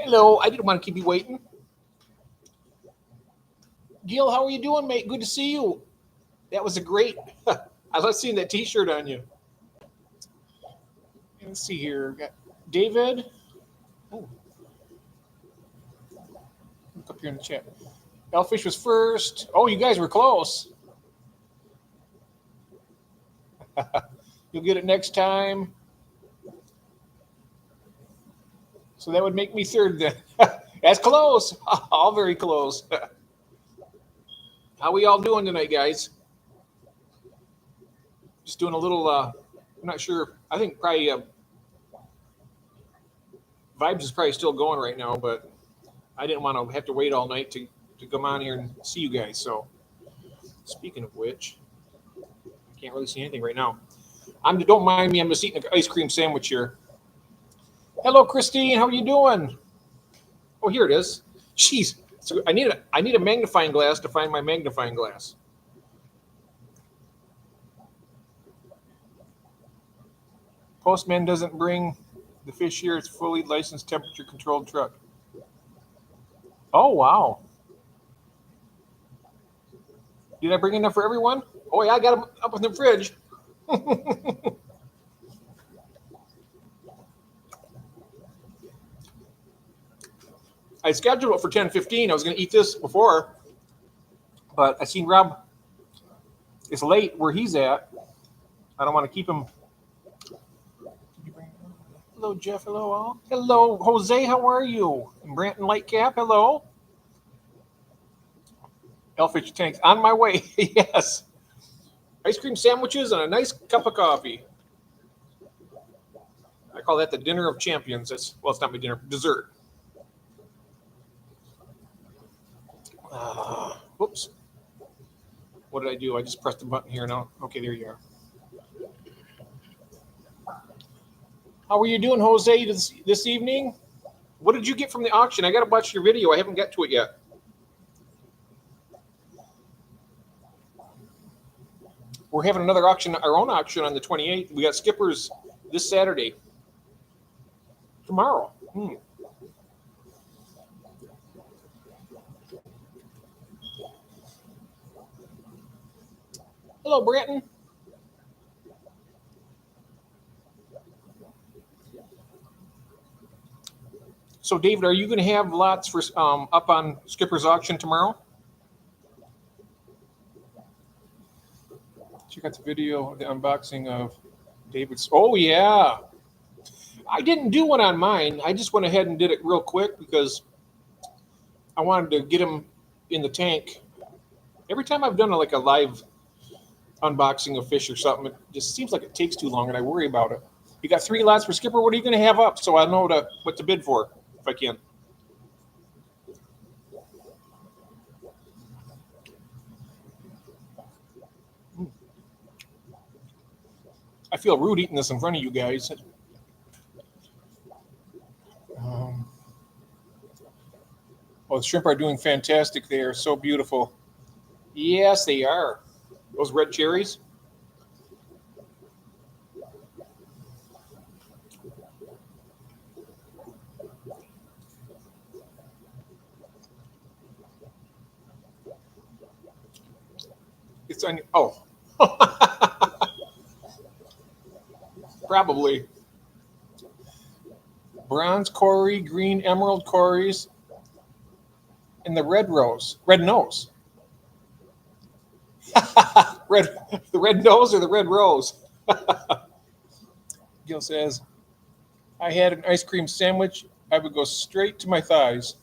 Hello, I didn't want to keep you waiting. Gil, how are you doing, mate? Good to see you. That was a great. I love seeing that T-shirt on you. Let's see here. Got David. Oh, look up here in the chat. Elfish was first. Oh, you guys were close. You'll get it next time. So that would make me third then. That's close. All very close. How we all doing tonight, guys? Just doing a little. I'm not sure. I think probably Vibes is probably still going right now, but I didn't want to have to wait all night to come on here and see you guys. So, speaking of which, I can't really see anything right now. Don't mind me. I'm just eating an ice cream sandwich here. Hello, Christine. How are you doing? Oh, here it is. Jeez. So I need a magnifying glass to find my magnifying glass. Postman doesn't bring the fish here. It's fully licensed, temperature controlled truck. Oh, wow. Did I bring enough for everyone? Oh, yeah, I got them up in the fridge. I scheduled it for 10:15. I was going to eat this before, but I seen Rob. It's late where he's at. I don't want to keep him. Hello, Jeff. Hello, all. Hello, Jose. How are you? And Branton Lightcap. Hello. Elfish tanks on my way. Yes. Ice cream sandwiches and a nice cup of coffee. I call that the dinner of champions. It's not my dinner. Dessert. Whoops. What did I do? I just pressed the button here now. Okay, there you are. How are you doing, Jose, this evening? What did you get from the auction? I got to watch your video. I haven't got to it yet. We're having another auction, our own auction on the 28th. We got skippers this Saturday. Tomorrow. Hello, Branton. So, David, are you going to have lots for up on Skipper's auction tomorrow? Check out the video of the unboxing of David's. Oh, yeah. I didn't do one on mine. I just went ahead and did it real quick because I wanted to get him in the tank. Every time I've done a live unboxing of fish or something, it just seems like it takes too long, and I worry about it. You got 3 lots for Skipper. What are you going to have up so I know what to bid for if I can? I feel rude eating this in front of you guys. The shrimp are doing fantastic. They are so beautiful. Yes, they are. Those red cherries. It's on. Oh. Probably. Bronze Cory, green emerald Corys, and the red nose. The red nose or the red rose? Gil says, I had an ice cream sandwich. I would go straight to my thighs.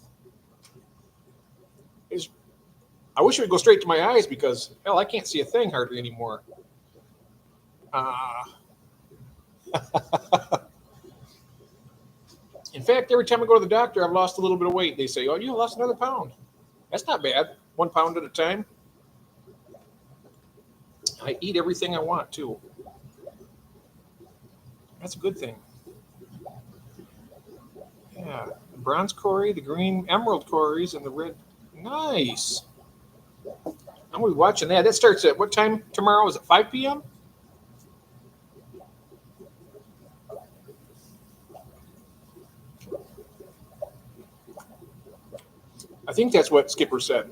I wish it would go straight to my eyes because, hell, I can't see a thing hardly anymore. In fact, every time I go to the doctor, I've lost a little bit of weight. They say, oh, you lost another pound. That's not bad. 1 pound at a time. I eat everything I want, too. That's a good thing. Yeah. The bronze Cory, the green emerald Corys, and the red. Nice. I'm going to be watching that. That starts at what time tomorrow? Is it 5 p.m.? I think that's what Skipper said.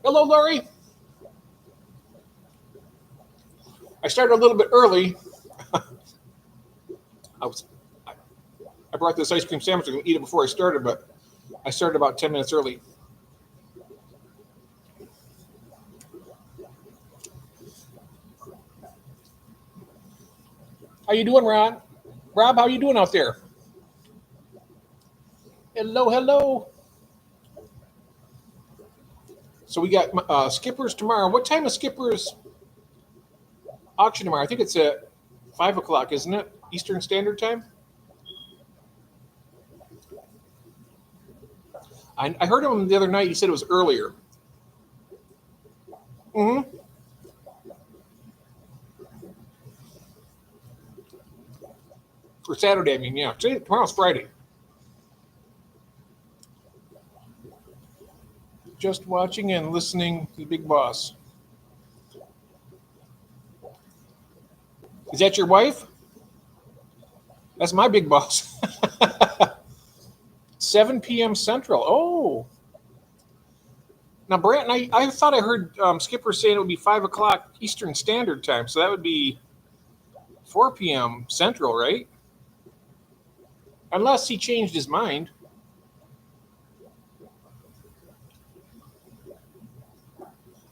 Hello, Lori. I started a little bit early. I brought this ice cream sandwich. I'm going to eat it before I started, but I started about 10 minutes early. How you doing, Ron? Rob, how you doing out there? Hello, hello. So we got Skipper's tomorrow. What time is Skipper's auction tomorrow? I think it's at 5 o'clock, isn't it? Eastern Standard Time? I heard him the other night. He said it was earlier. Mm-hmm. For Saturday, I mean, yeah. Tomorrow's Friday. Just watching and listening to the Big Boss. Is that your wife? That's my Big Boss. 7 p.m. Central. Oh. Now, Brant, I thought I heard Skipper saying it would be 5 o'clock Eastern Standard Time. So that would be 4 p.m. Central, right? Unless he changed his mind.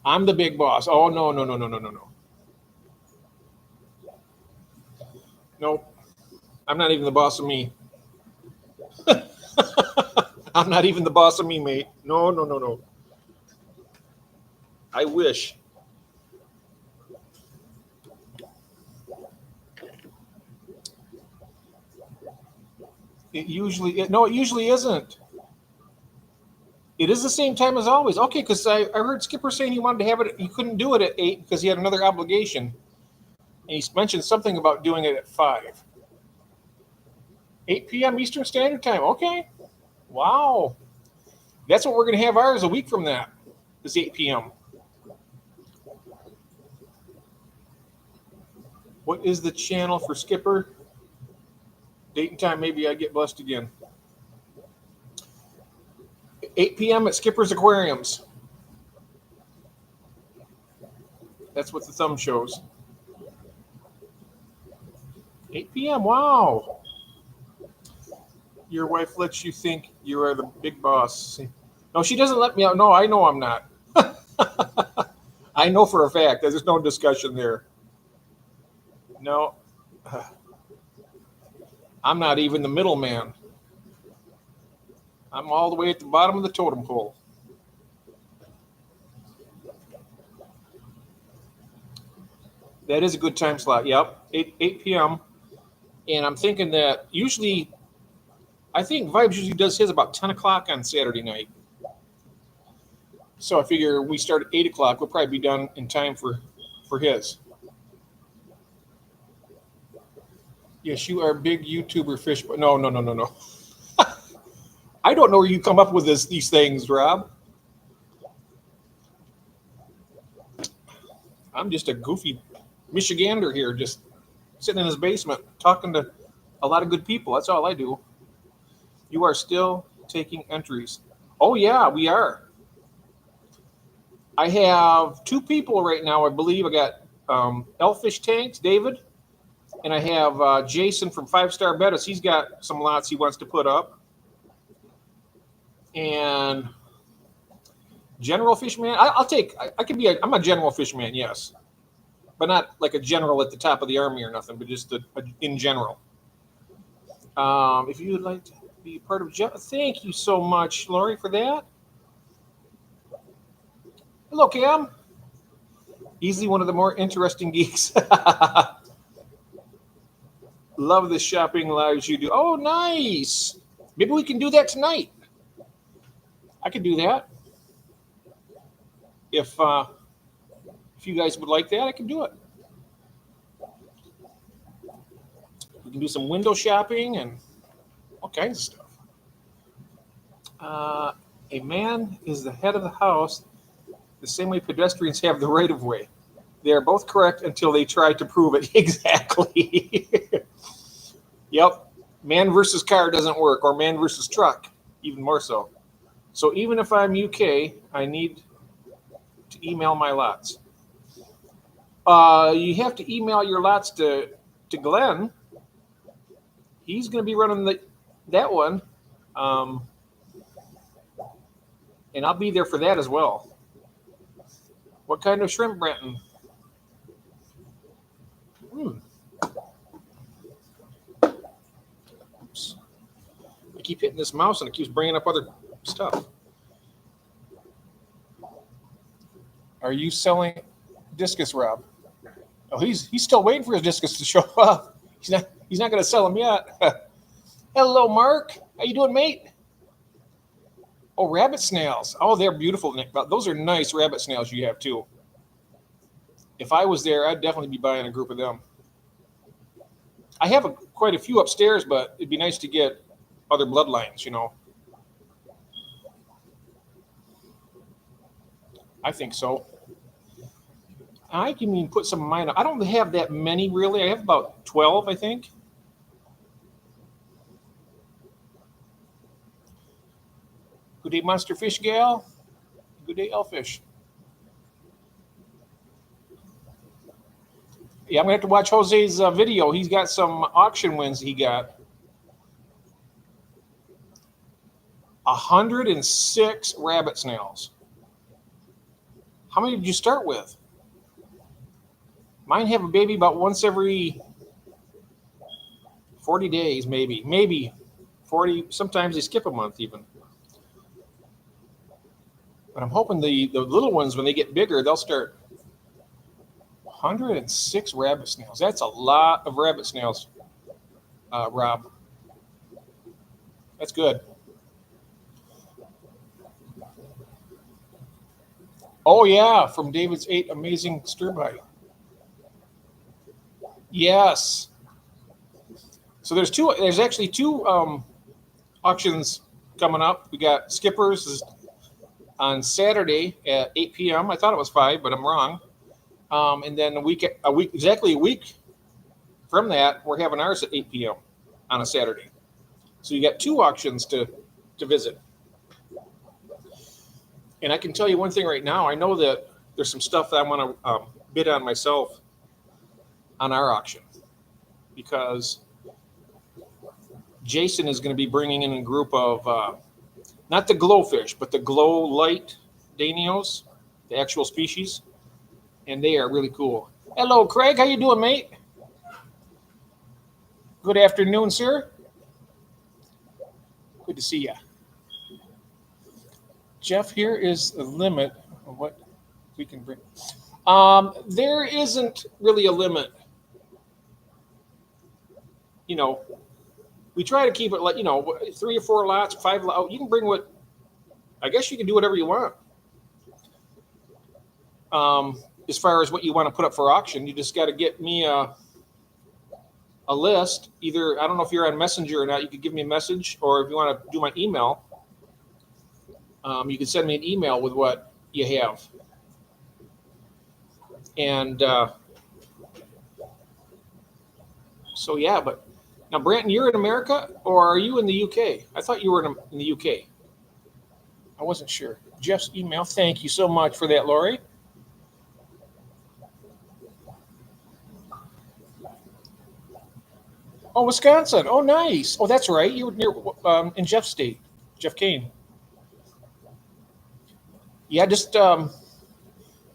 I'm the big boss. Oh, no, no, no, no, no, no, no. Nope. I'm not even the boss of me. I'm not even the boss of me, mate. No, no, no, no. I wish. It usually isn't. It is the same time as always. Okay, because I heard Skipper saying he wanted to have it. He couldn't do it at 8 because he had another obligation. And he mentioned something about doing it at 5. 8 p.m. Eastern Standard Time. Okay. Wow. That's what we're going to have ours a week from that. Is 8 p.m. What is the channel for Skipper? Date and time, maybe I get blessed again. 8 p.m. at Skipper's Aquariums. That's what the thumb shows. 8 p.m. Wow. Your wife lets you think you are the big boss. No, she doesn't let me out. No, I know I'm not. I know for a fact. There's no discussion there. No. I'm not even the middleman. I'm all the way at the bottom of the totem pole. That is a good time slot. Yep, 8 p.m. And I'm thinking that usually, I think Vibes usually does his about 10 o'clock on Saturday night. So I figure we start at 8 o'clock. We'll probably be done in time for his. Yes, you are a big YouTuber fish, but no. I don't know where you come up with these things, Rob. I'm just a goofy Michigander here, just sitting in his basement talking to a lot of good people. That's all I do. You are still taking entries. Oh, yeah, we are. I have 2 people right now, I believe. I got Elfish Tanks, David, and I have Jason from 5 Star Bettis. He's got some lots he wants to put up. And General Fishman, I'm a General Fishman, yes. But not like a general at the top of the army or nothing, but just in general. If you would like to be part of thank you so much, Lori, for that. Hello, Cam. Easily one of the more interesting geeks. Love the shopping lives you do. Oh, nice. Maybe we can do that tonight. I could do that. If you guys would like that, I can do it. We can do some window shopping and all kinds of stuff. A man is the head of the house the same way pedestrians have the right of way. They are both correct until they try to prove it. Exactly. Yep. Man versus car doesn't work, or man versus truck, even more so. So even if I'm UK, I need to email my lots. You have to email your lots to Glenn. He's going to be running that one, um, and I'll be there for that as well. What kind of shrimp, Brenton? Hmm. Oops. I keep hitting this mouse and it keeps bringing up other stuff. Are you selling discus, Rob? Oh, he's still waiting for his discus to show up. He's not going to sell them yet. Hello, Mark. How you doing, mate? Oh, rabbit snails. Oh, they're beautiful. Those are nice rabbit snails you have too. If I was there, I'd definitely be buying a group of them. I have quite a few upstairs, but it'd be nice to get other bloodlines, I think so. I can even put some of mine up. I don't have that many, really. I have about 12, I think. Good day, Monster Fish Gal. Good day, Elfish. Yeah, I'm going to have to watch Jose's video. He's got some auction wins he got. 106 rabbit snails. How many did you start with? Mine have a baby about once every 40 days, maybe 40. Sometimes they skip a month even. But I'm hoping the little ones, when they get bigger, they'll start. 106 rabbit snails. That's a lot of rabbit snails, Rob. That's good. Oh, yeah, from David's 8 Amazing Stir Fry. Yes. So there's actually two auctions coming up. We got Skippers on Saturday at 8 p.m. I thought it was 5, but I'm wrong. And then exactly a week from that, we're having ours at 8 p.m. on a Saturday. So you got two auctions to visit. And I can tell you one thing right now. I know that there's some stuff that I want to bid on myself on our auction, because Jason is going to be bringing in a group of, not the glowfish, but the glow light Danios, the actual species. And they are really cool. Hello, Craig. How you doing, mate? Good afternoon, sir. Good to see you. Jeff, here is the limit of what we can bring. There isn't really a limit. We try to keep it like, 3 or 4 lots, 5 lots. You can bring I guess you can do whatever you want. As far as what you want to put up for auction, you just got to get me a list. Either, I don't know if you're on Messenger or not, you could give me a message, or if you want to do my email, you can send me an email with what you have. And so, yeah, but now, Branton, you're in America, or are you in the UK? I thought you were in the UK. I wasn't sure. Jeff's email. Thank you so much for that, Lori. Oh, Wisconsin. Oh, nice. Oh, that's right. You were near in Jeff's state, Jeff Kane. Yeah, just and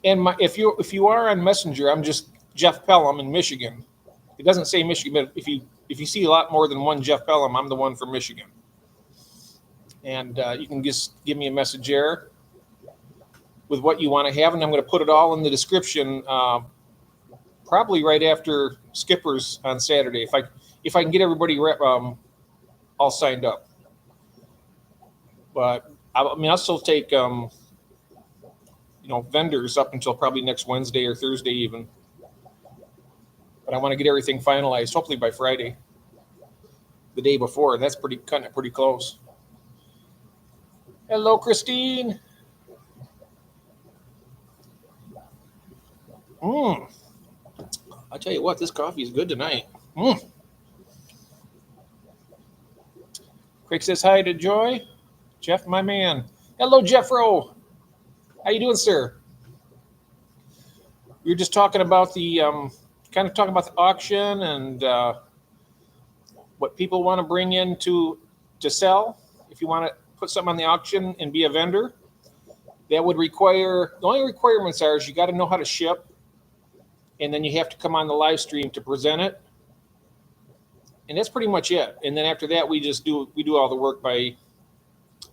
if you are on Messenger, I'm just Jeff Pelham in Michigan. It doesn't say Michigan, but if you see a lot more than one Jeff Pelham, I'm the one from Michigan. And you can just give me a message there with what you want to have, and I'm going to put it all in the description, probably right after Skippers on Saturday, if I can get everybody all signed up. But I'll still take vendors up until probably next Wednesday or Thursday even. But I want to get everything finalized, hopefully by Friday, the day before. And that's cutting it pretty close. Hello, Christine. Mmm. I tell you what, this coffee is good tonight. Mmm. Craig says hi to Joy. Jeff, my man. Hello, Jeffro. How you doing, sir? We were just talking about the kind of talking about the auction and what people want to bring in to sell. If you want to put something on the auction and be a vendor, that would require the only requirements are is you got to know how to ship, and then you have to come on the live stream to present it, and that's pretty much it. And then after that, we do all the work by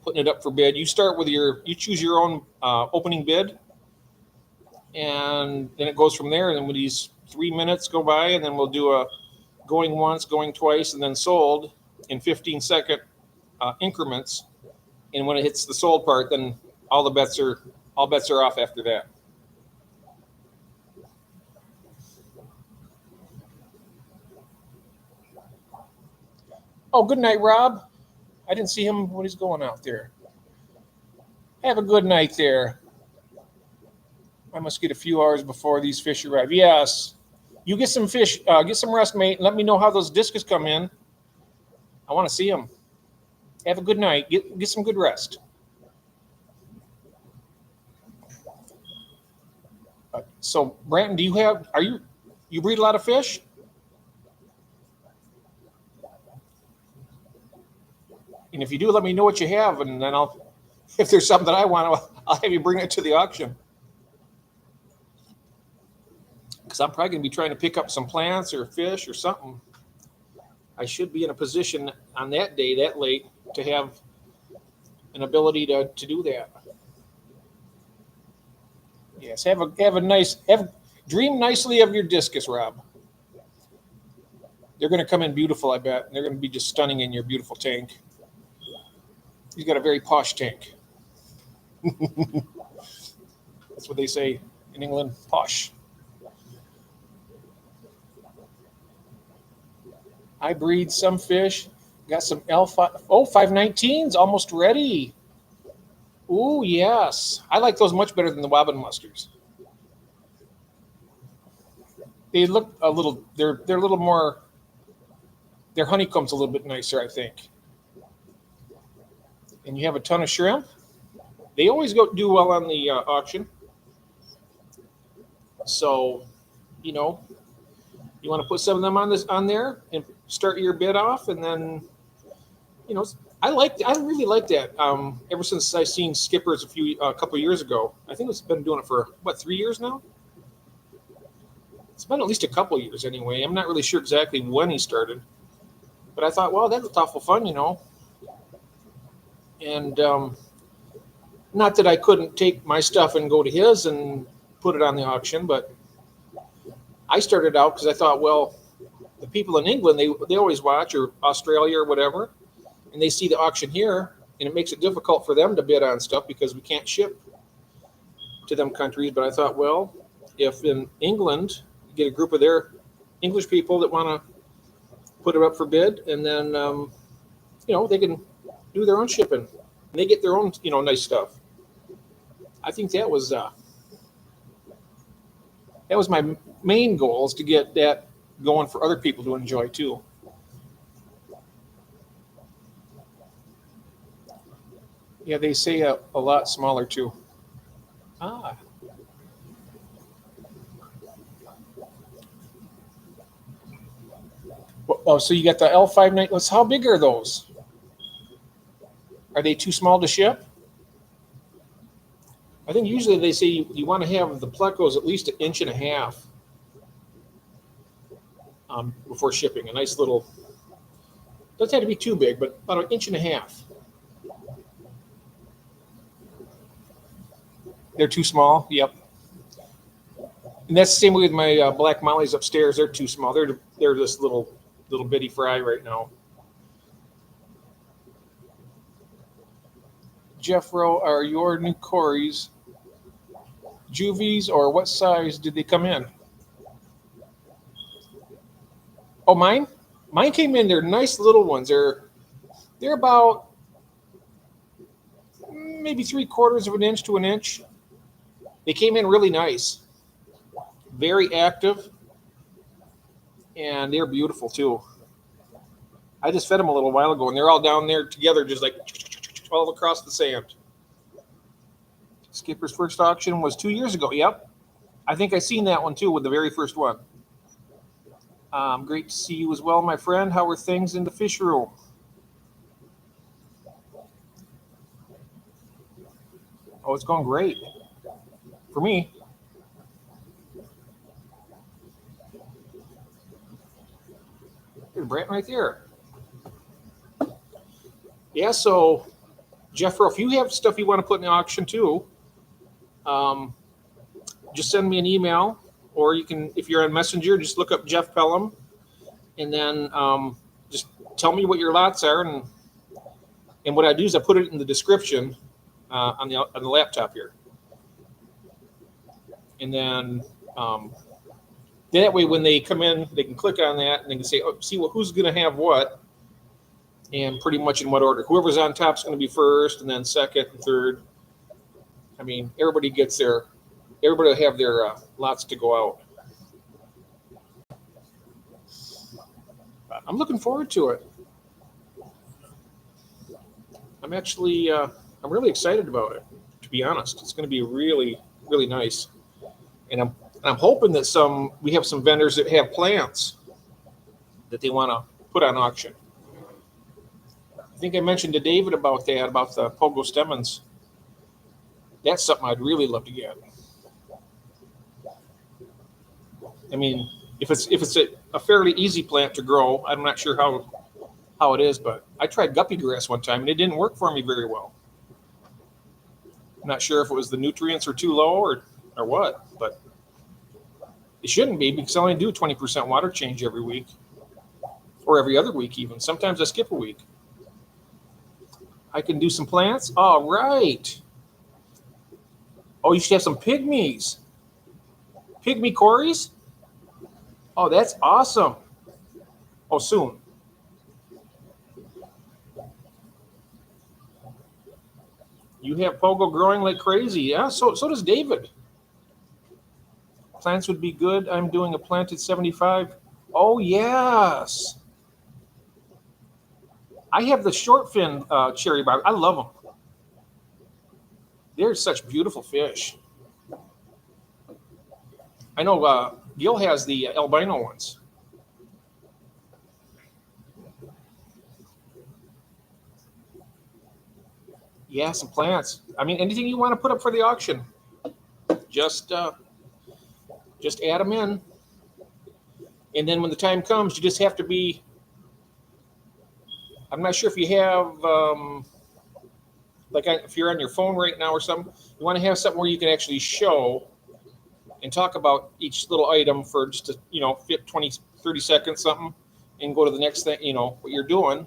putting it up for bid. You start with you choose your own opening bid, and then it goes from there. And then when these 3 minutes go by, and then we'll do a going once, going twice, and then sold in 15-second increments. And when it hits the sold part, then all bets are off after that. Oh, good night, Rob. I didn't see him when he's going out there. Have a good night there. I must get a few hours before these fish arrive. Yes. You get some fish, get some rest, mate, and let me know how those discus come in. I want to see them. Have a good night. Get some good rest. So, Brandon, you breed a lot of fish? And if you do, let me know what you have, and then if there's something that I want, I'll have you bring it to the auction. Because I'm probably going to be trying to pick up some plants or fish or something. I should be in a position on that day, that late, to have an ability to do that. Yes, dream nicely of your discus, Rob. They're going to come in beautiful, I bet. And they're going to be just stunning in your beautiful tank. He's got a very posh tank. That's what they say in England, posh. I breed some fish. Got some L5. Oh, 519s almost ready. Ooh, yes. I like those much better than the Wobbin Musters. They look a little, they're a little more, their honeycomb's a little bit nicer, I think. And you have a ton of shrimp. They always do well on the auction. So, you want to put some of them on there and start your bid off, and then, I really like that. Ever since I seen Skippers a couple years ago, I think it's been doing it for 3 years now. It's been at least a couple years anyway. I'm not really sure exactly when he started, but I thought, well, that's awful fun, And not that I couldn't take my stuff and go to his and put it on the auction, but I started out because I thought, well, the people in England, they always watch, or Australia or whatever, and they see the auction here, and it makes it difficult for them to bid on stuff because we can't ship to them countries. But I thought, well, if in England you get a group of their English people that want to put it up for bid, and then they can do their own shipping, and they get their own nice stuff. I think that was my main goal, is to get that going for other people to enjoy too. Yeah, they say a lot smaller too. Ah. Oh, so you got the L5. How big are those? Are they too small to ship? I think usually they say you want to have the plecos at least 1.5 inches before shipping. A nice little, doesn't have to be too big, but about 1.5 inches. They're too small. Yep. And that's the same way with my black mollies upstairs. They're too small. They're this little bitty fry right now. Jeffro, are your new Corys juvies, or what size did they come in? Oh, mine came in. They're nice little ones. They're about maybe 3/4 of an inch to an inch. They came in really nice, very active, and they're beautiful too. I just fed them a little while ago, and they're all down there together, just like all across the sand. Skipper's first auction was 2 years ago. Yep. I think I seen that one too with the very first one. Great to see you as well, my friend. How are things in the fish room? Oh, it's going great for me. There's Brant right there. Yeah, so Jeffro, if you have stuff you want to put in the auction too, um, just send me an email, or you can, if you're on Messenger, just look up Jeff Pelham, and then just tell me what your lots are, and what I do is I put it in the description on the laptop here, and then that way when they come in, they can click on that and they can say, oh, see who's going to have what, and pretty much in what order. Whoever's on top is going to be first, and then second and third. I mean, everybody will have their lots to go out. I'm looking forward to it. I'm actually, I'm really excited about it, to be honest. It's going to be really, really nice. And I'm hoping that we have some vendors that have plants that they want to put on auction. I think I mentioned to David about that, about the pogo stemons. That's something I'd really love to get. I mean, if it's a fairly easy plant to grow, I'm not sure how it is, but I tried guppy grass one time and it didn't work for me very well. I'm not sure if it was the nutrients are too low or what, but it shouldn't be, because I only do 20% water change every week, or every other week even. Sometimes I skip a week. I can do some plants. All right. Oh, you should have some pygmies. Pygmy cories? Oh, that's awesome. Oh, soon. You have pogo growing like crazy. Yeah, so does David. Plants would be good. I'm doing a planted 75. Oh, yes. I have the short fin cherry barb. I love them. They're such beautiful fish. I know Gil has the albino ones. Yeah, some plants. I mean, anything you want to put up for the auction, just add them in. And then when the time comes, you just have to be, I'm not sure if you have, if you're on your phone right now or something, you want to have something where you can actually show and talk about each little item for just a, 20, 30 seconds, something, and go to the next thing, what you're doing.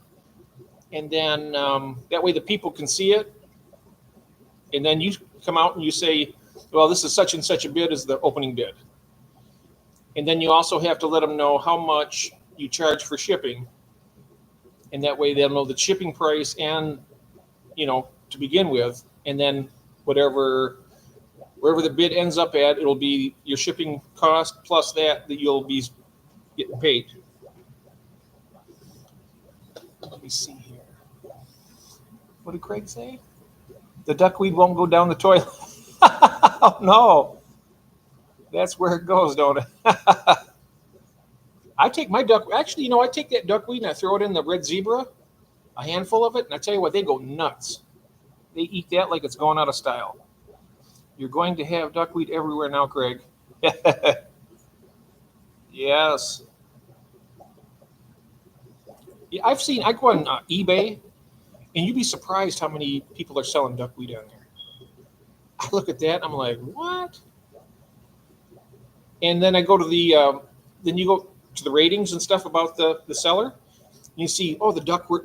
And then that way the people can see it. And then you come out and you say, well, this is such and such a bid as the opening bid. And then you also have to let them know how much you charge for shipping. And that way they'll know the shipping price and, to begin with. And then wherever the bid ends up at, it'll be your shipping cost plus that you'll be getting paid. Let me see here. What did Craig say? The duckweed won't go down the toilet. Oh, no. That's where it goes, don't it? I take my actually, I take that duckweed and I throw it in the red zebra, a handful of it, and I tell you what, they go nuts. They eat that like it's going out of style. You're going to have duckweed everywhere now, Craig. Yes. Yeah, I go on eBay, and you'd be surprised how many people are selling duckweed on there. I look at that, and I'm like, what? And then I go to then you go to the ratings and stuff about the seller. You see, oh, the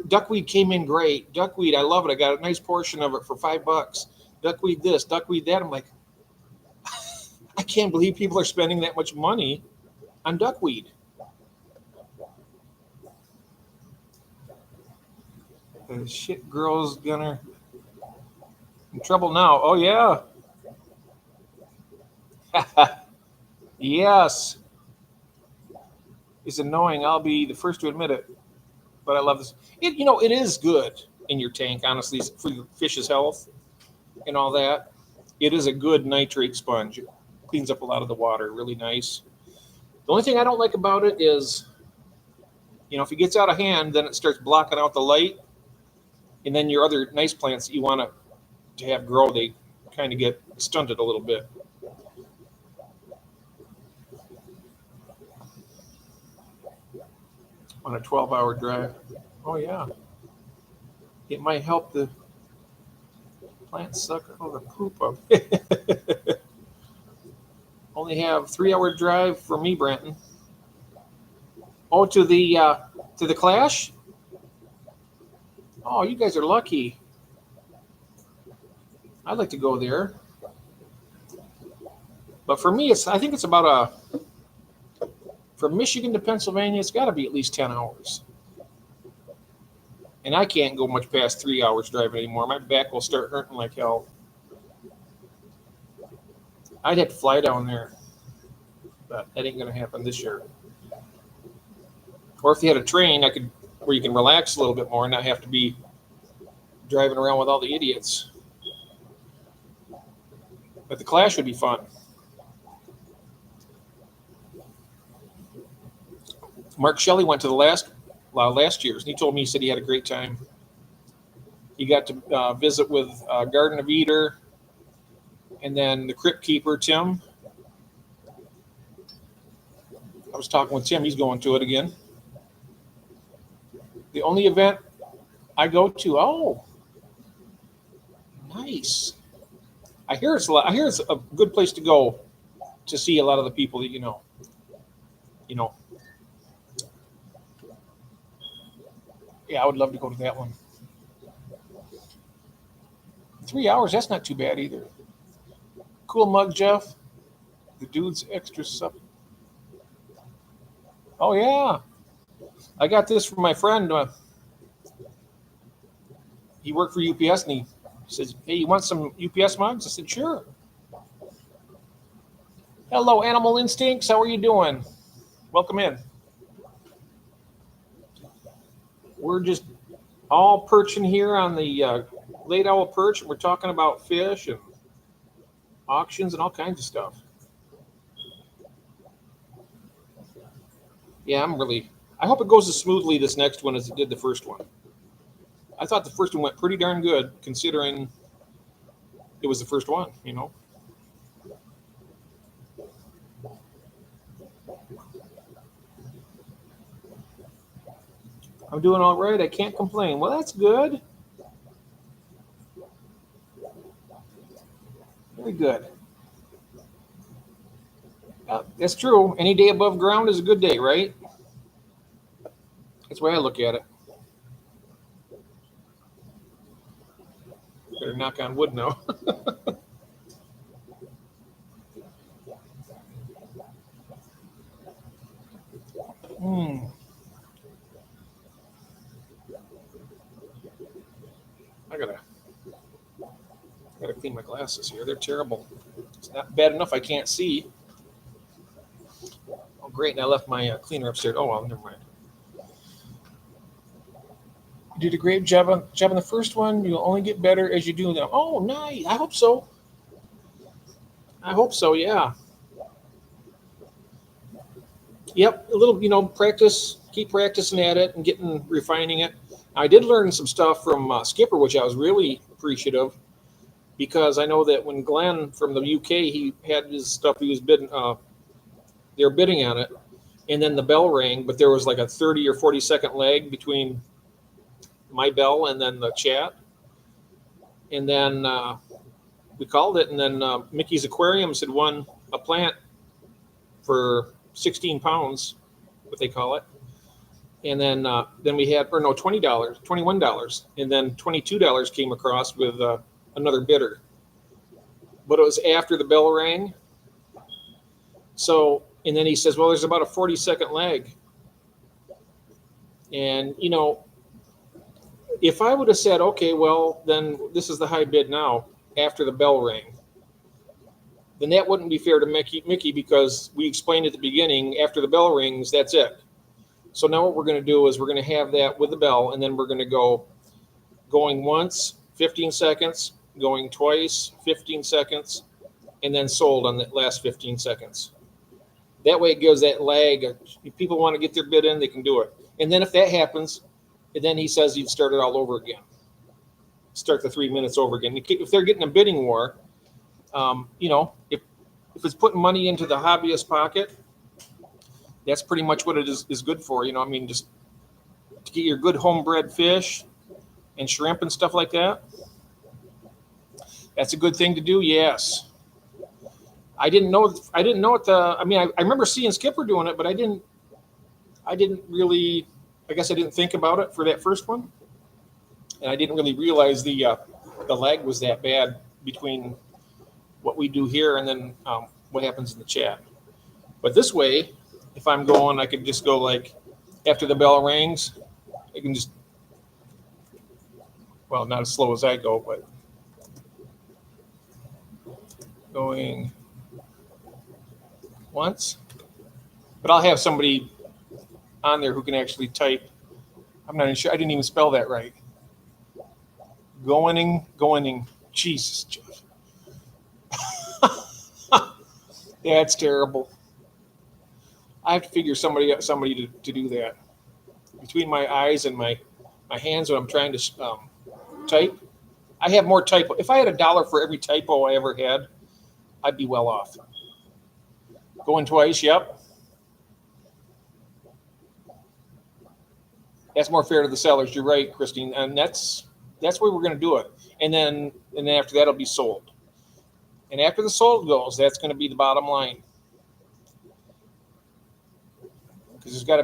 duckweed came in great. Duckweed, I love it. I got a nice portion of it for $5. Duckweed this, duckweed that. I'm like, I can't believe people are spending that much money on duckweed. The shit girl's gonna in trouble now. Oh yeah. Yes, it's annoying. I'll be the first to admit it, but I love this. It is good in your tank, honestly, for your fish's health and all that. It is a good nitrate sponge. It cleans up a lot of the water, really nice. The only thing I don't like about it is, if it gets out of hand, then it starts blocking out the light, and then your other nice plants that you want to have grow, they kind of get stunted a little bit. On a 12-hour drive. Oh yeah, it might help the plants suck all the poop up. Only have 3-hour drive for me, Branton. Oh, to the Clash. Oh, you guys are lucky. I'd like to go there, but for me, I think it's about from Michigan to Pennsylvania. It's got to be at least 10 hours, and I can't go much past 3 hours driving anymore. My back will start hurting like hell. I'd have to fly down there, but that ain't gonna happen this year. Or if you had a train, where you can relax a little bit more and not have to be driving around with all the idiots. But the Clash would be fun. Mark Shelley went to the last year's, and he told me, he said he had a great time. He got to visit with Garden of Eater, and then the Crypt Keeper, Tim. I was talking with Tim. He's going to it again. The only event I go to. Oh, nice. I hear it's a good place to go to see a lot of the people that you know. Yeah, I would love to go to that one. 3 hours, that's not too bad either. Cool mug, Jeff. The dude's extra sup. Oh yeah, I got this from my friend. He worked for UPS, and he says, "Hey, you want some UPS mugs?" I said, "Sure." Hello, Animal Instincts. How are you doing? Welcome in. We're just all perching here on the late owl perch, and we're talking about fish and auctions and all kinds of stuff. Yeah, I hope it goes as smoothly this next one as it did the first one. I thought the first one went pretty darn good, considering it was the first one. I'm doing all right. I can't complain. Well, that's good. Very good. That's true. Any day above ground is a good day, right? That's the way I look at it. Better knock on wood now. I gotta clean my glasses here. They're terrible. It's not bad enough I can't see. Oh, great! And I left my cleaner upstairs. Oh well, never mind. You did a great job on the first one. You'll only get better as you do them. Oh, nice. I hope so. I hope so. Yeah. Yep. A little, practice. Keep practicing at it and refining it. I did learn some stuff from Skipper, which I was really appreciative, because I know that when Glenn from the UK, he had his stuff, he was bidding. They were bidding on it, and then the bell rang, but there was like a 30 or 40-second lag between my bell and then the chat, and then we called it, and then Mickey's Aquariums had won a plant for 16 pounds, what they call it, and then we had, or no, $21, and then $22 came across with another bidder, but it was after the bell rang. So, and then he says, well, there's about a 40-second lag, and if I would have said, okay, well, then this is the high bid now, after the bell rang, then that wouldn't be fair to Mickey because we explained at the beginning, after the bell rings, that's it. So now what we're going to do is we're going to have that with the bell, and then we're going to go going once, 15 seconds, going twice, 15 seconds, and then sold on the last 15 seconds. That way it gives that lag. If people want to get their bid in, they can do it. And then if that happens, and then he says you'd start it all over again. Start the 3 minutes over again. If they're getting a bidding war, if it's putting money into the hobbyist pocket, that's pretty much what it is good for. Just to get your good homebred fish and shrimp and stuff like that. That's a good thing to do. Yes. I didn't know it. I remember seeing Skipper doing it, but I didn't really, I guess I didn't think about it for that first one. And I didn't really realize the lag was that bad between what we do here and then what happens in the chat. But this way, if I'm going, I could just go like after the bell rings, I can just, well, not as slow as I go, but going once. But I'll have somebody on there who can actually type. I'm not even sure. I didn't even spell that right. Going. Jesus, Jeff. That's terrible. I have to figure somebody to do that. Between my eyes and my hands when I'm trying to type, I have more typo. If I had $1 for every typo I ever had, I'd be well off. Going twice, yep. That's more fair to the sellers. You're right, Christine, and that's where we're going to do it. And then after that, it'll be sold. And after the sold goes, that's going to be the bottom line. Because there's got to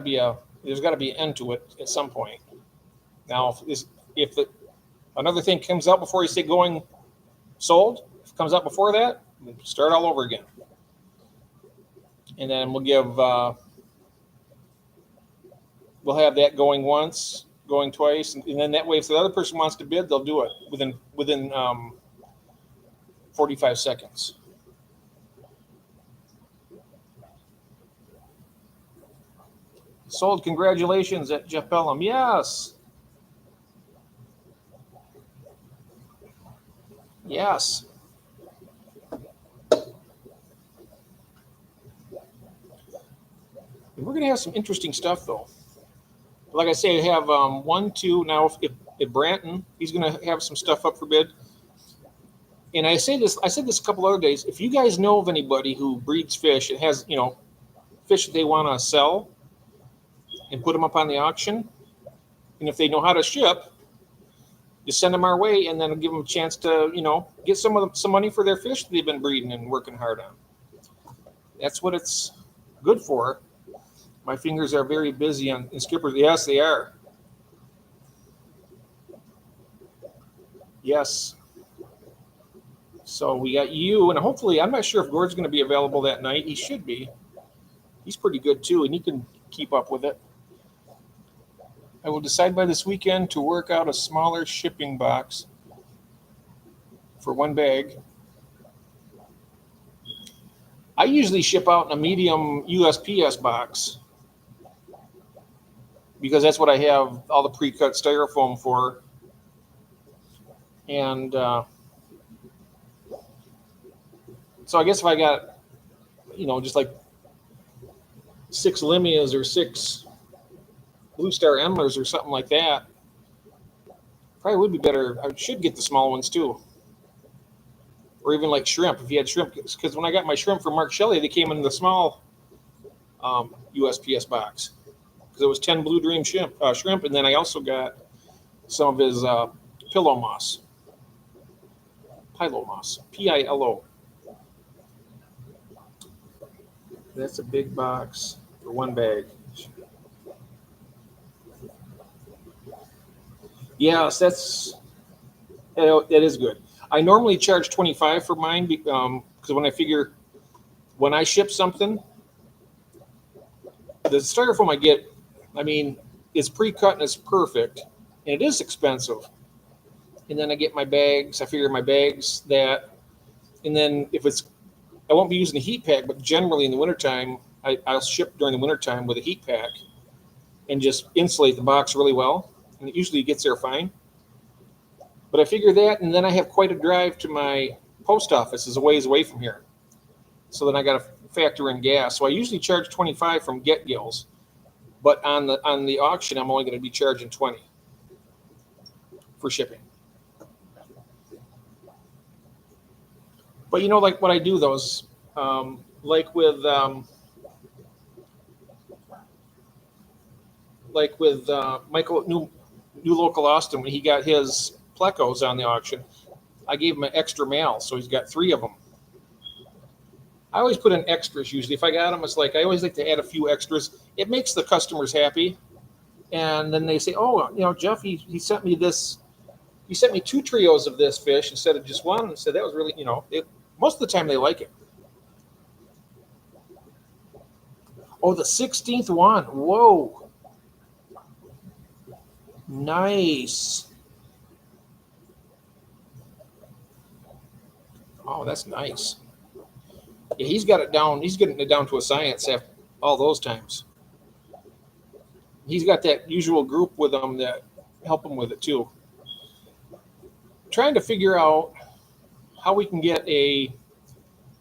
be an end to it at some point. Now, if another thing comes out before you say going sold, if it comes out before that, start all over again. And then we'll have that going once, going twice, and then that way, if the other person wants to bid, they'll do it within 45 seconds. Sold. Congratulations at Jeff Bellum. Yes. Yes. We're going to have some interesting stuff, though. Like I say, I have 1, 2. Now, if Branton, he's going to have some stuff up for bid. And I said this a couple other days. If you guys know of anybody who breeds fish and has, fish that they want to sell and put them up on the auction, and if they know how to ship, just send them our way, and then give them a chance to, get some money for their fish that they've been breeding and working hard on. That's what it's good for. My fingers are very busy on Skippers. Yes, they are. Yes. So we got you, and hopefully, I'm not sure if Gord's going to be available that night. He should be. He's pretty good, too, and he can keep up with it. I will decide by this weekend to work out a smaller shipping box for one bag. I usually ship out in a medium USPS box because that's what I have all the pre-cut styrofoam for. And so I guess if I got, just like 6 Limias or 6 Blue Star Endlers or something like that, probably would be better. I should get the small ones too. Or even like shrimp, if you had shrimp. Because when I got my shrimp from Mark Shelley, they came in the small USPS box. Because it was 10 Blue Dream shrimp. And then I also got some of his pillow moss. Pilo moss. Pilo. That's a big box for one bag. Yes, that is good. I normally charge $25 for mine because when I ship something, the styrofoam I get, it's pre-cut and it's perfect, and it is expensive. And then I get my bags. I figure my bags that, and then if it's I won't be using a heat pack, but generally in the wintertime, I'll ship during the wintertime with a heat pack and just insulate the box really well. And it usually gets there fine. But I figure that, and then I have quite a drive to my post office is a ways away from here. So then I got to factor in gas. So I usually charge 25 from Get Gills, but on the auction, I'm only going to be charging 20 for shipping. But you know, like what I do, those like with Michael New Local Austin, when he got his plecos on the auction, I gave him an extra mail, so he's got 3 of them. I always put in extras usually. If I got them, it's like I always like to add a few extras. It makes the customers happy, and then they say, "Oh, you know, Jeff, he sent me this. He sent me 2 trios of this fish instead of just one." And said that was really, you know, most of the time they like it. Oh, the 16th one. Whoa. Nice. Oh, that's nice. Yeah, he's got it down. He's getting it down to a science after all those times. He's got that usual group with him that help him with it too. Trying to figure out how we can get a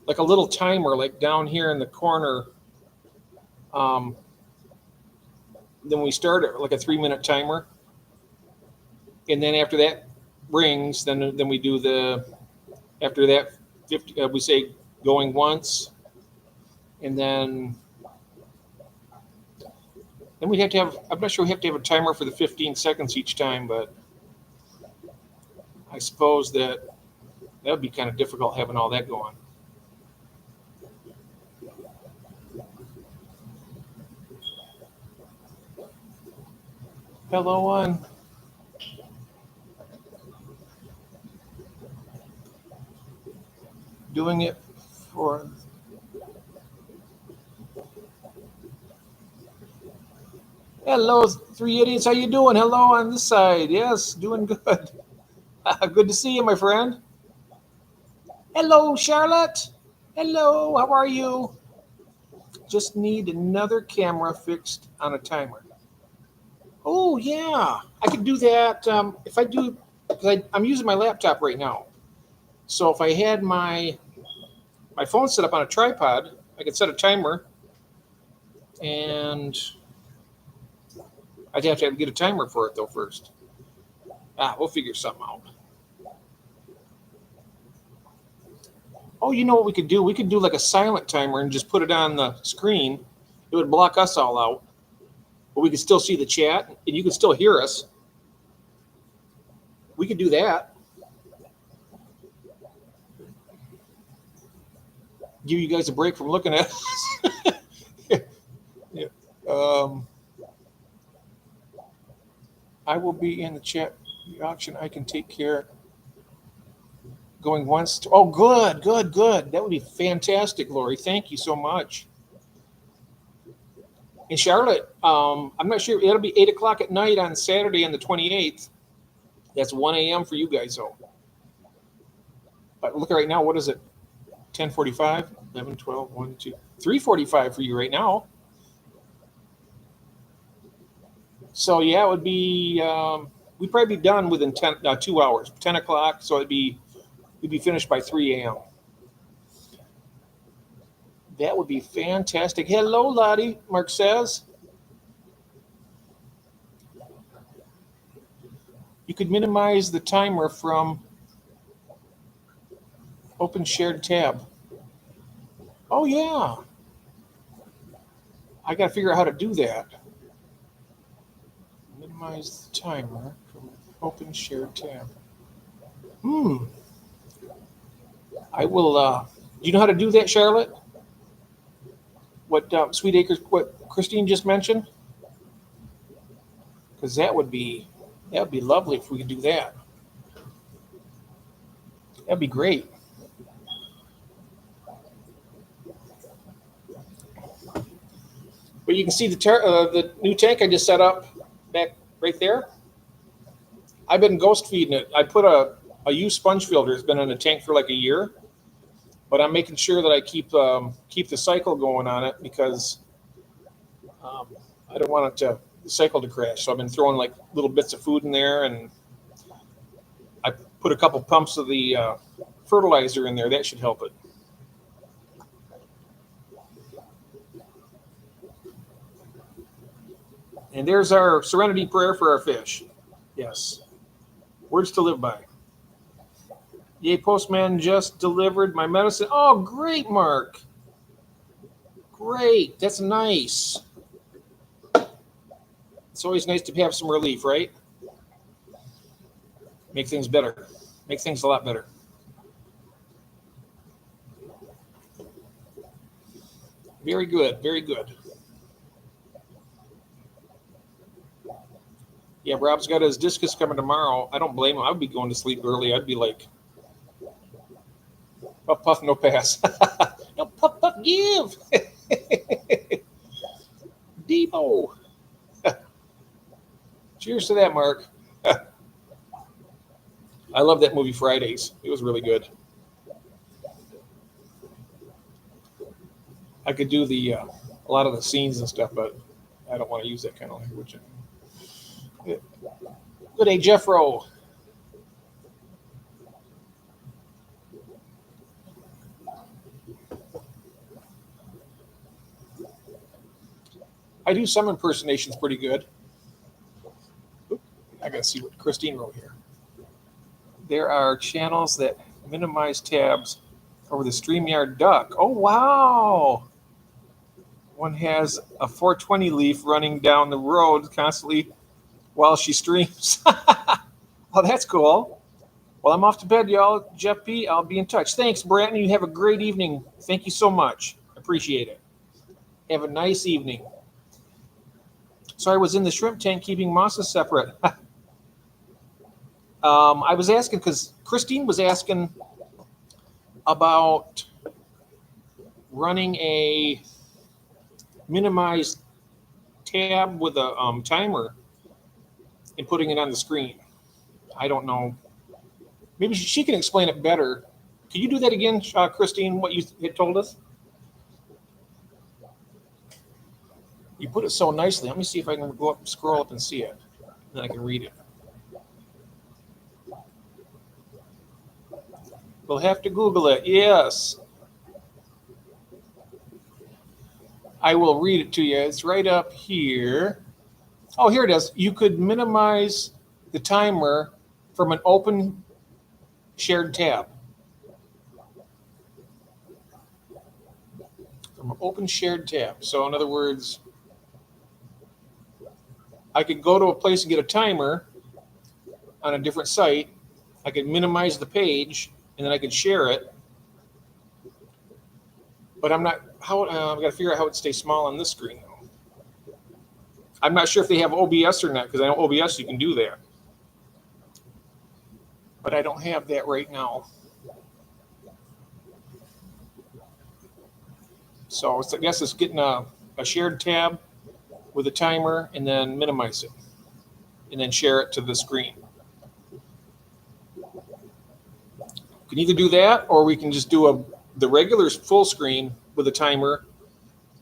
little timer like down here in the corner. Then we start it like a 3-minute timer, and then after that rings, then we do after that 50. We say going once, and then we have to have. I'm not sure we have to have a timer for the 15 seconds each time, but I suppose that would be kind of difficult having all that going. Hello, one. Doing it for. Hello, 3 idiots. How you doing? Hello on this side. Yes, doing good. Good to see you, my friend. Hello, Charlotte. Hello, how are you? Just need another camera fixed on a timer. Oh, yeah. I could do that if I do, because I'm using my laptop right now. So if I had my phone set up on a tripod, I could set a timer, and I'd have to get a timer for it, though, first. We'll figure something out. Oh, you know what we could do? We could do like a silent timer and just put it on the screen. It would block us all out, but we could still see the chat, and you could still hear us. We could do that. Give you guys a break from looking at us. Yeah. I will be in the chat. The auction I can take care. Going once. Oh, good. That would be fantastic, Lori. Thank you so much. In Charlotte, I'm not sure. It'll be 8 o'clock at night on Saturday on the 28th. That's 1 a.m. for you guys, though. But look right now. What is it? 10:45, 11, 12, 1, 2, 3:45 for you right now. So yeah, it would be. We'd probably be done within 2 hours. 10 o'clock. So we'd be finished by 3 a.m. That would be fantastic. Hello, Lottie. Mark says. You could minimize the timer from open shared tab. Oh, yeah. I got to figure out how to do that. Minimize the timer from open shared tab. I will. Do you know how to do that, Charlotte? What Sweet Acres, what Christine just mentioned? Because that would be lovely if we could do that. That'd be great. But you can see the new tank I just set up back right there. I've been ghost feeding it. I put a used sponge filter. It's been in the tank for like a year. but I'm making sure that I keep the cycle going on it because um, I don't want the cycle to crash. So I've been throwing like little bits of food in there, and I put a couple pumps of the fertilizer in there. That should help it. And there's our serenity prayer for our fish. Yes. Words to live by. Yay, postman just delivered my medicine. Oh, great, Mark. Great. That's nice. It's always nice to have some relief, right? Make things better. Make things a lot better. Very good. Very good. Yeah, Rob's got his discus coming tomorrow. I don't blame him. I'd be going to sleep early. I'd be like, puff, puff, no pass. No, puff, puff, give. Debo. Cheers to that, Mark. I love that movie Fridays. It was really good. I could do a lot of the scenes and stuff, but I don't want to use that kind of language. Good day, Jeffro. I do some impersonations pretty good. I got to see what Christine wrote here. There are channels that minimize tabs over the StreamYard duck. Oh, wow. One has a 420 leaf running down the road constantly while she streams. Oh, that's cool. Well, I'm off to bed, y'all. Jeff P., I'll be in touch. Thanks, Brandon. You have a great evening. Thank you so much. Appreciate it. Have a nice evening. So I was in the shrimp tank keeping mosses separate. I was asking because Christine was asking about running a minimized tab with a timer and putting it on the screen. I don't know. Maybe she can explain it better. Can you do that again, Christine, what you had told us? You put it so nicely. Let me see if I can go up, scroll up and see it. Then I can read it. We'll have to Google it. Yes. I will read it to you. It's right up here. Oh, here it is. You could minimize the timer from an open shared tab. From an open shared tab. So in other words, I could go to a place and get a timer on a different site. I could minimize the page, and then I could share it. But I'm not, I've got to figure out how it would stay small on this screen. I'm not sure if they have OBS or not, because I know OBS you can do that. But I don't have that right now. So I guess it's getting a shared tab with a timer and then minimize it and then share it to the screen. We can either do that or we can just do the regular full screen with a timer.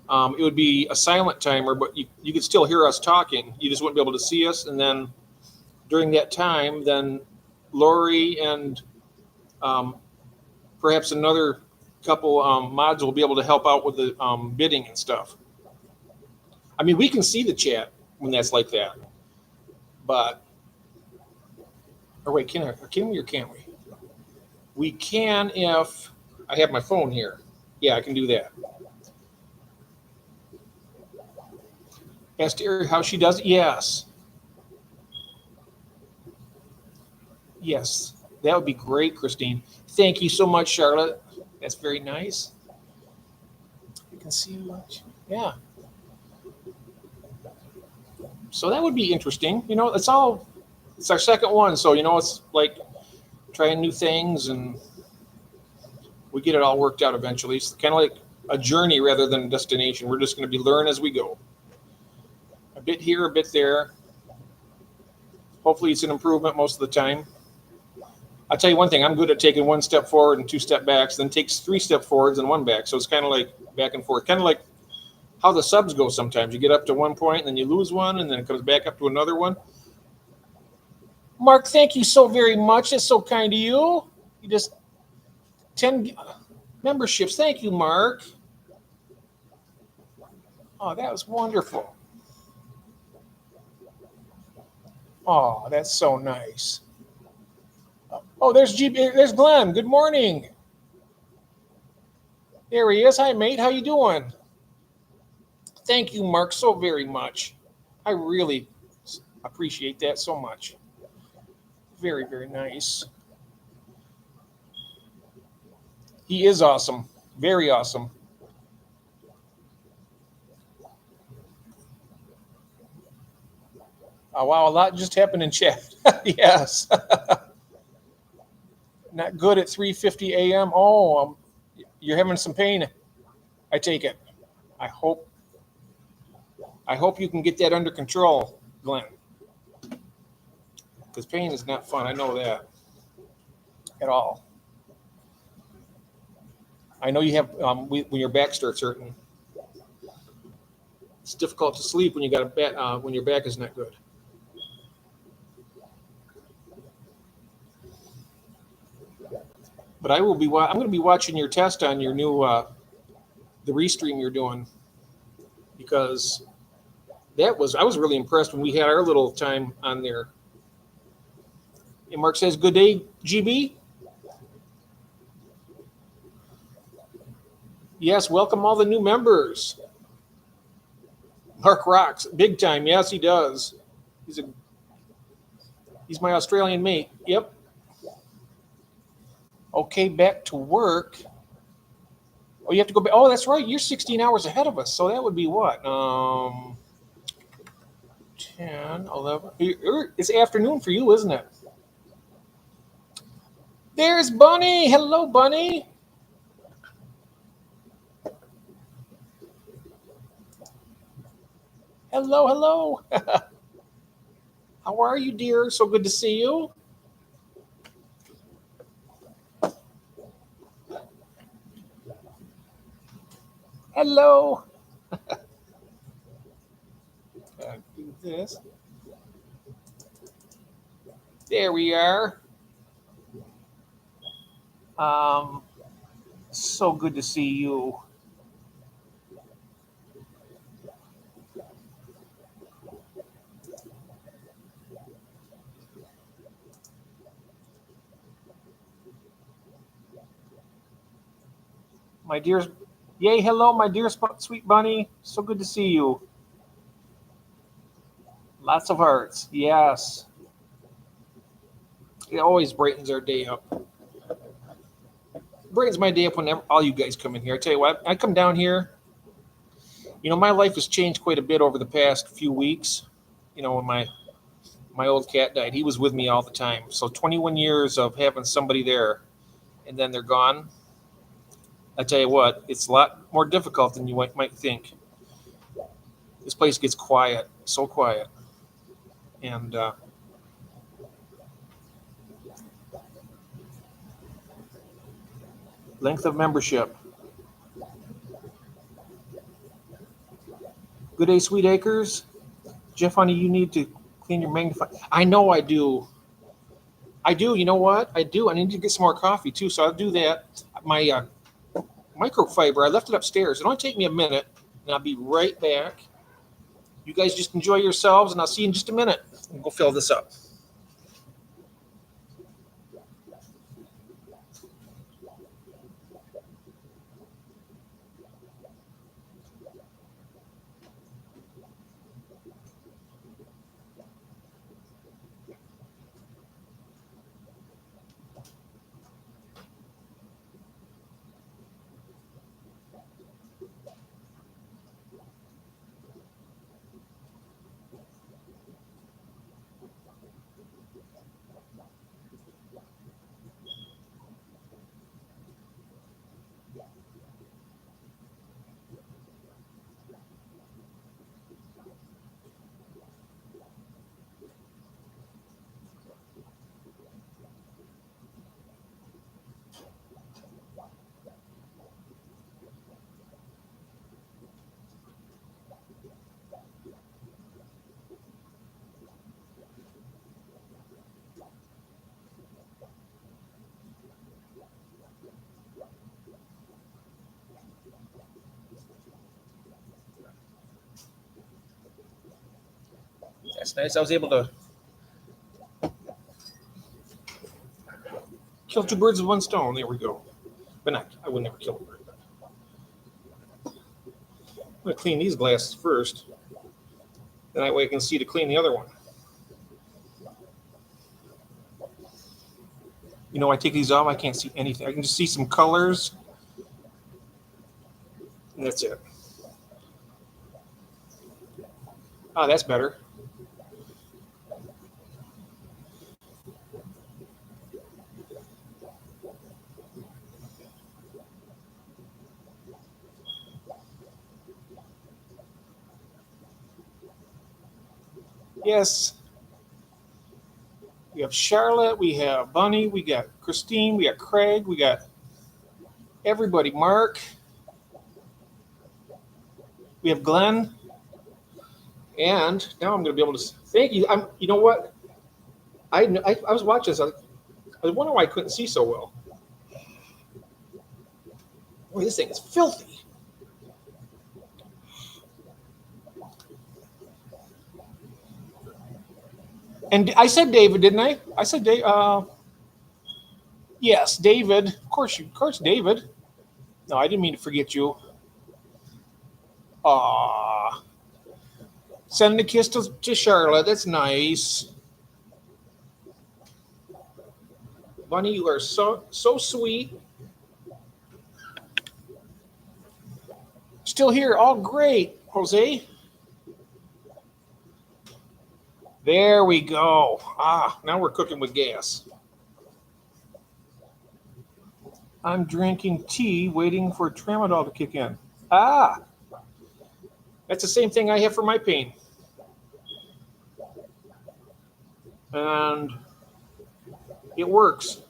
It would be a silent timer, but you could still hear us talking. You just wouldn't be able to see us. And then during that time, then Lori and perhaps another couple mods will be able to help out with the bidding and stuff. I mean, we can see the chat when that's like that. But, or wait, can we or can't we? We can if I have my phone here. Yeah, I can do that. Ask Terry how she does it. Yes. Yes, that would be great, Christine. Thank you so much, Charlotte. That's very nice. You can see much. Yeah. So that would be interesting. You know, it's our second one. So, you know, it's like trying new things and we get it all worked out eventually. It's kind of like a journey rather than a destination. We're just going to be learn as we go. A bit here, a bit there. Hopefully it's an improvement most of the time. I'll tell you one thing. I'm good at taking one step forward and two step backs, then takes three step forwards and one back. So it's kind of like back and forth, kind of like how the subs go. Sometimes you get up to one point, and then you lose one, and then it comes back up to another one. Mark, thank you so very much. That's so kind of you. You just 10 memberships. Thank you, Mark. Oh, that was wonderful. Oh, that's so nice. Oh, there's Glenn. Good morning. There he is. Hi, mate. How you doing? Thank you, Mark, so very much. I really appreciate that so much. Very, very nice. He is awesome. Very awesome. Oh, wow, a lot just happened in chat. Yes. Not good at 3:50 a.m. Oh, you're having some pain. I take it. I hope I hope you can get that under control, Glenn. Because pain is not fun. I know that at all. I know you have when your back starts hurting. It's difficult to sleep when you got a back when your back is not good. But I'm going to be watching your test on your new the restream you're doing because I was really impressed when we had our little time on there. And Mark says, "Good day, GB." Yes, welcome all the new members. Mark rocks big time. Yes, he does. He's a he's my Australian mate. Yep. Okay, back to work. Oh, you have to go back. Oh, that's right. You're 16 hours ahead of us. So that would be what? 10, 11. It's afternoon for you, isn't it? There's Bunny. Hello, Bunny. Hello, hello. How are you, dear? So good to see you. Hello. Do this. There we are. Um, so good to see you. My dear, yay, hello, my dear sweet bunny. So good to see you. Lots of hearts. Yes. It always brightens our day up. Brightens my day up whenever all you guys come in here. I tell you what, I come down here. You know, my life has changed quite a bit over the past few weeks. You know, when my old cat died, he was with me all the time. So 21 years of having somebody there, and then they're gone. I tell you what, it's a lot more difficult than you might think. This place gets quiet, so quiet, and length of membership. Good day, Sweet Acres. Jeff, honey, you need to clean your magnify. I know I do. I do. You know what? I do. I need to get some more coffee too, so I'll do that. My microfiber, I left it upstairs. It'll only take me a minute, and I'll be right back. You guys just enjoy yourselves, and I'll see you in just a minute. We'll go fill this up. That's nice. I was able to kill two birds with one stone. There we go. But not, I would never kill a bird. I'm going to clean these glasses first. Then that way I can see to clean the other one. You know, I take these off, I can't see anything. I can just see some colors. And that's it. Ah, that's better. Yes. We have Charlotte, we have Bunny, we got Christine, we got Craig, we got everybody. Mark. We have Glenn. And now I'm going to be able to thank you. You know what? I was watching this. I was wondering why I couldn't see so well. Boy, this thing is filthy. And I said David, didn't I? I said Dave. Yes, David. Of course, David. No, I didn't mean to forget you. Send a kiss to Charlotte. That's nice. Bunny, you are so sweet. Still here. All great, Jose. There we go. Now we're cooking with gas. I'm drinking tea, waiting for tramadol to kick in. That's the same thing I have for my pain. And it works.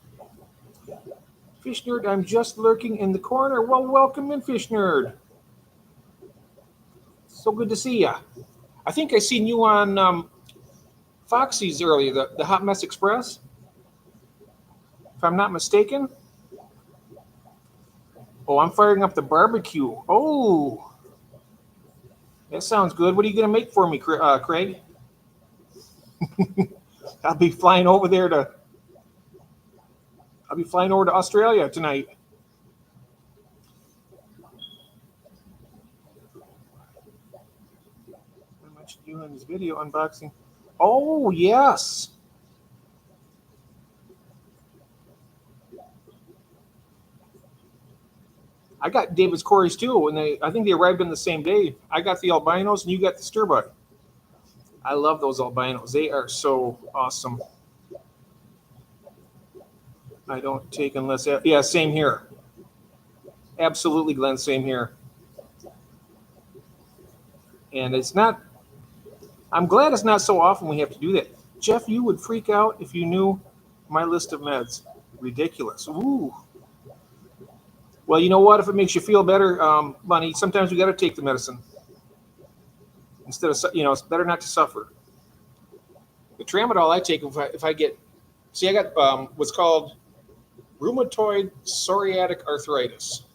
Fish Nerd, I'm just lurking in the corner. Well, welcome in, Fish Nerd. So good to see ya. I think I seen you on Foxy's earlier, the Hot Mess Express, if I'm not mistaken. Oh, I'm firing up the barbecue. Oh, that sounds good. What are you going to make for me, Craig? I'll be flying over to Australia tonight. How much you doing this video unboxing? Oh, yes. I got David's Corey's too, and I think they arrived on the same day. I got the albinos, and you got the stir-butt. I love those albinos. They are so awesome. I don't take unless... Yeah, same here. Absolutely, Glenn, same here. And it's not... I'm glad it's not so often we have to do that. Jeff, you would freak out if you knew my list of meds. Ridiculous. Ooh. Well, you know what? If it makes you feel better, Bunny, sometimes we got to take the medicine. Instead of, it's better not to suffer. The tramadol I take if I get... See, I got what's called rheumatoid psoriatic arthritis.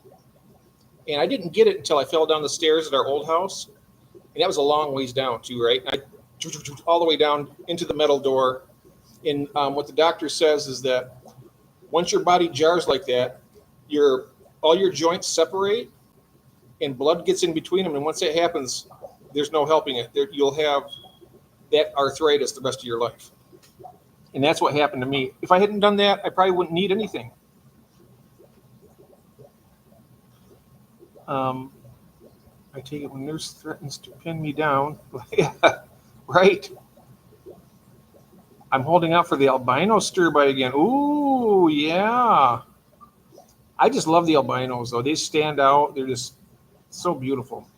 And I didn't get it until I fell down the stairs at our old house. And that was a long ways down, too, right? And I all the way down into the metal door. And what the doctor says is that once your body jars like that, all your joints separate and blood gets in between them. And once that happens, there's no helping it. You'll have that arthritis the rest of your life. And that's what happened to me. If I hadn't done that, I probably wouldn't need anything. I take it when nurse threatens to pin me down. Yeah, right. I'm holding out for the albino stir-by again. Ooh, yeah. I just love the albinos, though. They stand out. They're just so beautiful.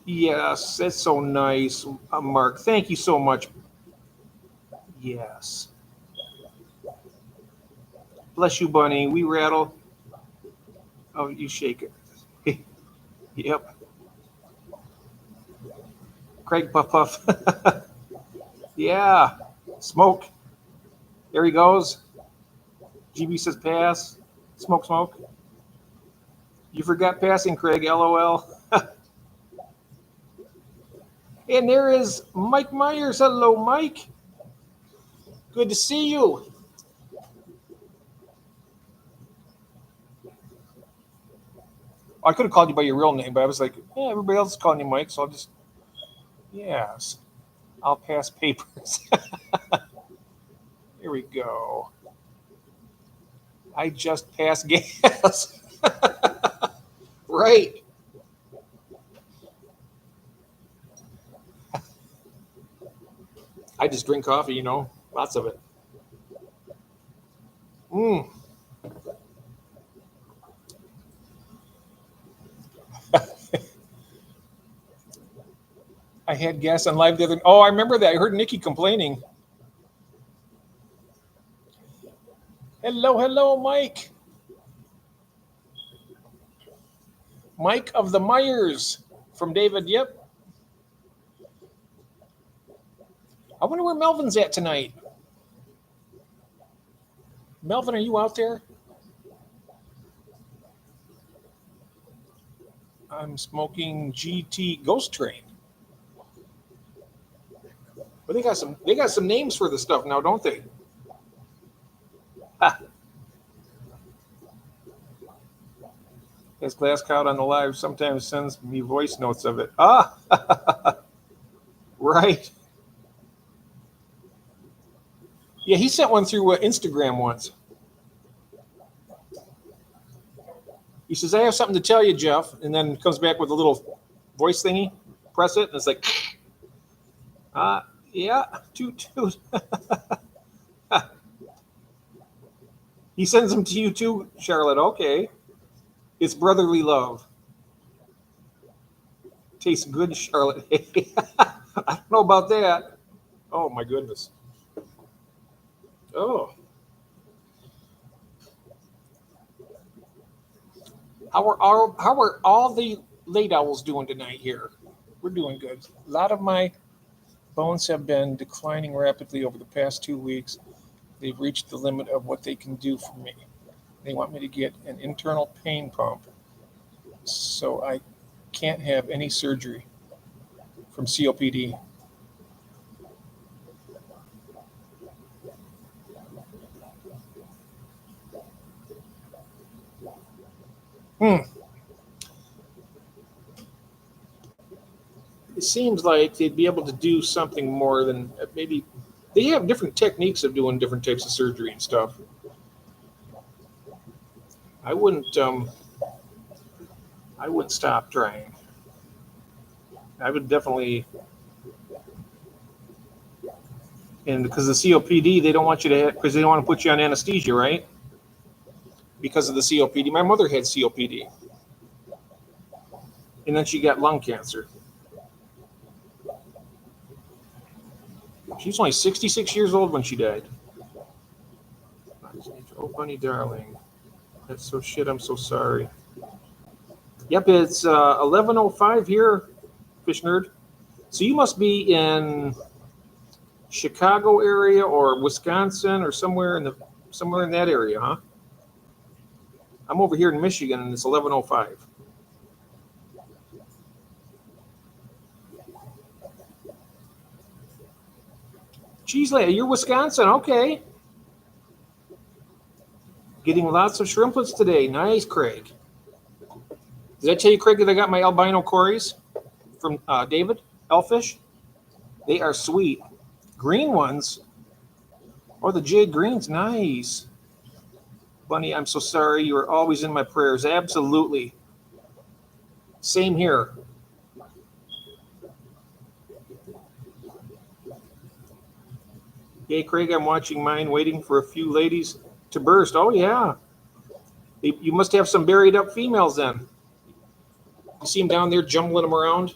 Yes, that's so nice, Mark. Thank you so much. Yes. Bless you, Bunny. We rattle. Oh, you shake it. Yep. Craig Puff Puff. Yeah. Smoke. There he goes. GB says pass. Smoke, smoke. You forgot passing, Craig. LOL. And there is Mike Myers. Hello, Mike. Good to see you. I could have called you by your real name, but I was like, yeah, everybody else is calling you Mike, so I'll just, yes, I'll pass papers. Here we go. I just passed gas. Right. I just drink coffee, lots of it. Mm. I had gas on live the other. Oh, I remember that. I heard Nikki complaining. Hello, hello, Mike. Mike of the Myers from David. Yep. I wonder where Melvin's at tonight. Melvin, are you out there? I'm smoking GT Ghost Train. But they got some names for the stuff now, don't they? Ha. As Glass Cloud on the live sometimes sends me voice notes of it. Ah, right. Yeah, he sent one through Instagram once. He says, I have something to tell you, Jeff. And then comes back with a little voice thingy. Press it, and it's like, yeah, toot, toot. He sends them to you too, Charlotte. Okay. It's brotherly love. Tastes good, Charlotte. I don't know about that. Oh, my goodness. Oh. How are all the late owls doing tonight here? We're doing good. A lot of my bones have been declining rapidly over the past 2 weeks. They've reached the limit of what they can do for me. They want me to get an internal pain pump so I can't have any surgery from COPD. It seems like they'd be able to do something more than maybe. They have different techniques of doing different types of surgery and stuff. I wouldn't stop trying. I would definitely, and because the COPD, they don't want you to, because they don't want to put you on anesthesia, right? Because of the COPD. My mother had COPD, and then she got lung cancer. She was only 66 years old when she died. Oh, bunny darling. That's so shit. I'm so sorry. Yep, it's 11:05 here, Fish Nerd. So you must be in Chicago area or Wisconsin or somewhere in that area, huh? I'm over here in Michigan, and it's 11:05. Cheesley, you're Wisconsin, okay. Getting lots of shrimplets today. Nice, Craig. Did I tell you, Craig, that I got my albino cories from David Elfish? They are sweet. Green ones. Oh, the jade greens. Nice. Bunny, I'm so sorry. You are always in my prayers. Absolutely. Same here. Hey, Craig, I'm watching mine, waiting for a few ladies to burst. Oh, yeah. You must have some buried up females then. You see them down there jumbling them around?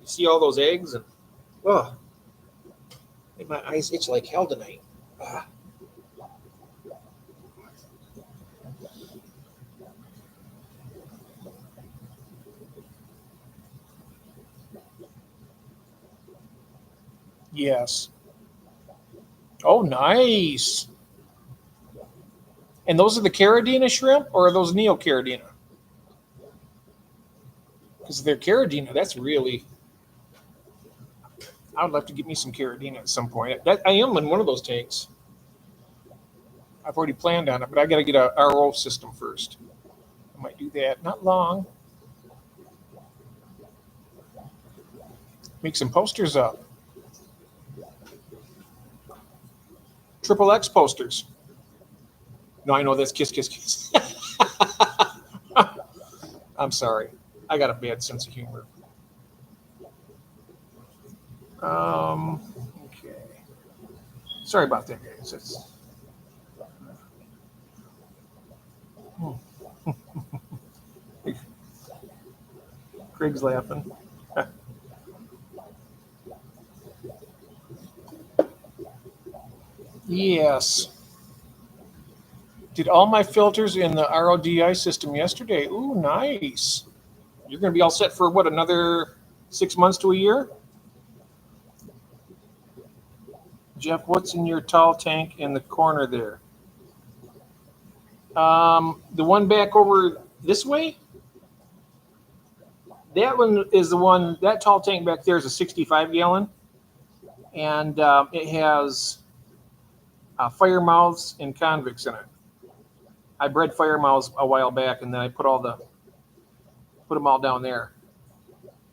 You see all those eggs? And oh, make my eyes itch like hell tonight. Ah. Yes. Oh, nice. And those are the Caridina shrimp, or are those Neocaridina? because their Caradina, that's really, I would love to get me some Caradina at some point. I am in one of those tanks. I've already planned on it, but I got to get a RO system first. I might do that. Not long. Make some posters up. Triple X posters. No, I know that's kiss, kiss, kiss. I'm sorry. I got a bad sense of humor. Okay. Sorry about that, guys. Craig's laughing. Yes. Did all my filters in the RODI system yesterday. Ooh, nice. You're going to be all set for what, another 6 months to a year? Jeff, what's in your tall tank in the corner there? The one back over this way? That one is the one, that tall tank back there is a 65 gallon. And it has fire mouths and convicts in it. I bred fire mouths a while back, and then I put them all down there.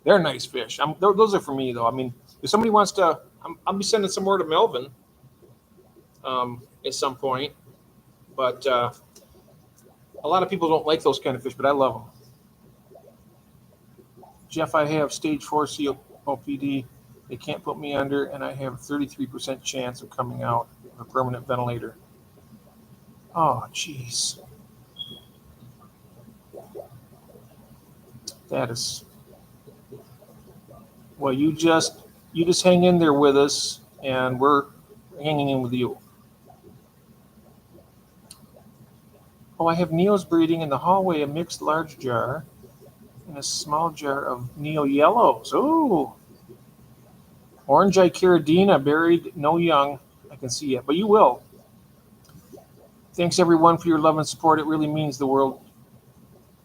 They're nice fish. Those are for me, though. I mean, if somebody wants to, I'll be sending some more to Melvin at some point. But a lot of people don't like those kind of fish, but I love them. Jeff, I have stage 4 COPD. They can't put me under, and I have a 33% chance of coming out of a permanent ventilator. Oh, jeez. That is... Well, you just hang in there with us, and we're hanging in with you. Oh, I have Neos breeding in the hallway, a mixed large jar, and a small jar of Neo yellows. Ooh. Orange Icaridina, buried, no young. I can see it, but you will. Thanks, everyone, for your love and support. It really means the world.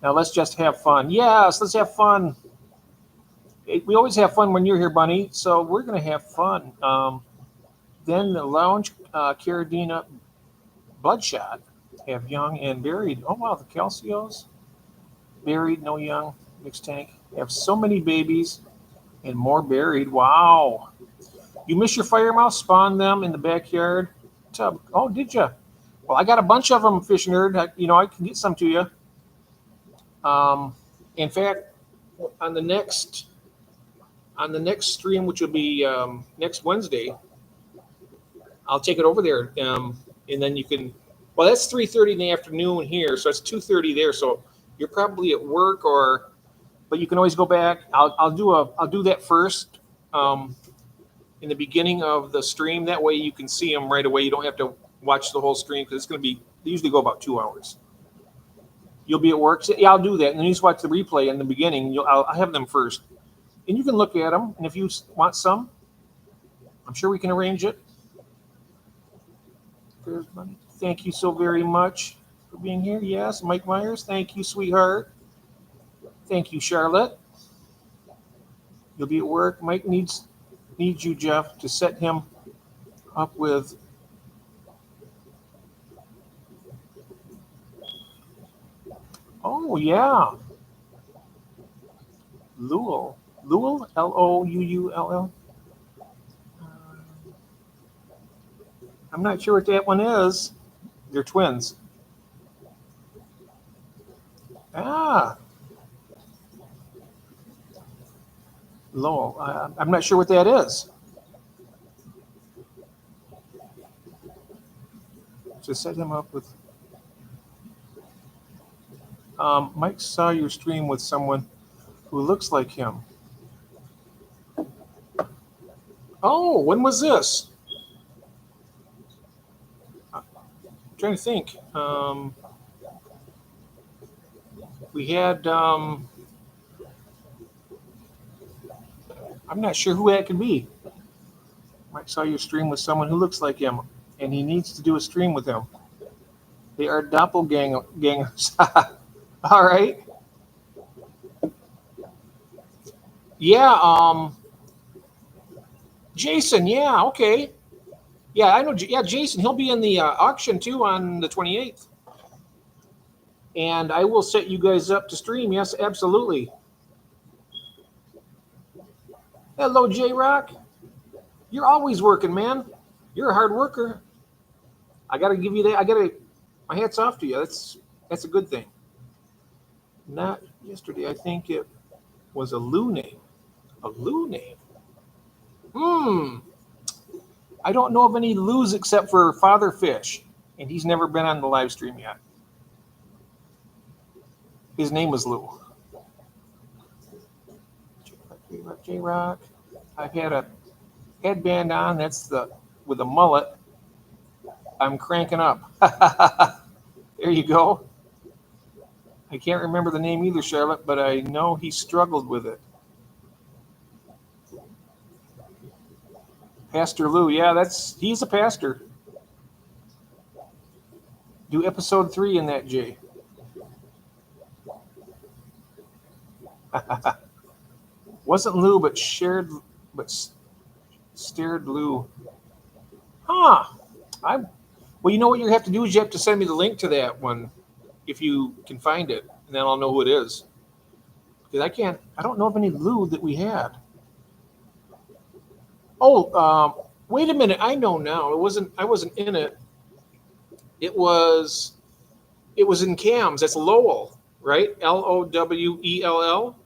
Now, let's just have fun. Yes, let's have fun. We always have fun when you're here, Bunny, so we're going to have fun. Then the lounge Caradina bloodshot have young and buried. Oh, wow, the Calcios. Buried, no young, mixed tank. Have so many babies and more buried. Wow. You miss your firemouth? Spawn them in the backyard tub. Oh, did you? Well, I got a bunch of them, Fish Nerd. I can get some to you. In fact, on the next stream, which will be next Wednesday, I'll take it over there, and then you can. Well, that's 3:30 in the afternoon here, so it's 2:30 there. So you're probably at work, but you can always go back. I'll do that first in the beginning of the stream. That way you can see them right away. You don't have to watch the whole stream because it's going to be. They usually go about 2 hours. You'll be at work. So, yeah, I'll do that, and then you just watch the replay in the beginning. I'll have them first, and you can look at them. And if you want some, I'm sure we can arrange it. There's money. Thank you so very much for being here. Yes, Mike Myers. Thank you, sweetheart. Thank you, Charlotte. You'll be at work. Mike needs you, Jeff, to set him up with. Oh, yeah. Loull, Louull. I'm not sure what that one is. They're twins. Ah. Lowell. I'm not sure what that is. To set him up with. Mike saw your stream with someone who looks like him. Oh, when was this? I'm trying to think. We had. I'm not sure who that could be. Mike saw your stream with someone who looks like him, and he needs to do a stream with him. They are doppelgangers. All right. Yeah, Jason. Yeah, okay. Yeah, I know. Yeah, Jason. He'll be in the auction too on the 28th. And I will set you guys up to stream. Yes, absolutely. Hello, J Rock. You're always working, man. You're a hard worker. I got to give you that. I got to. My hats off to you. That's a good thing. Not yesterday. I think it was a Lou name. A Lou name. Hmm. I don't know of any Lou's except for Father Fish, and he's never been on the live stream yet. His name was Lou. J Rock. I've had a headband on. That's the with a mullet. I'm cranking up. There you go. I can't remember the name either, Charlotte, but I know he struggled with it. Pastor Lou, yeah, he's a pastor. Do episode 3 in that, Jay. Wasn't Lou, but stared Lou. Huh. Well, you know what you have to do is you have to send me the link to that one if you can find it, and then I'll know who it is. Because I don't know of any Lou that we had. Oh, wait a minute. I know now. I wasn't in it. It was in Cams. That's Lowell, right? Lowell.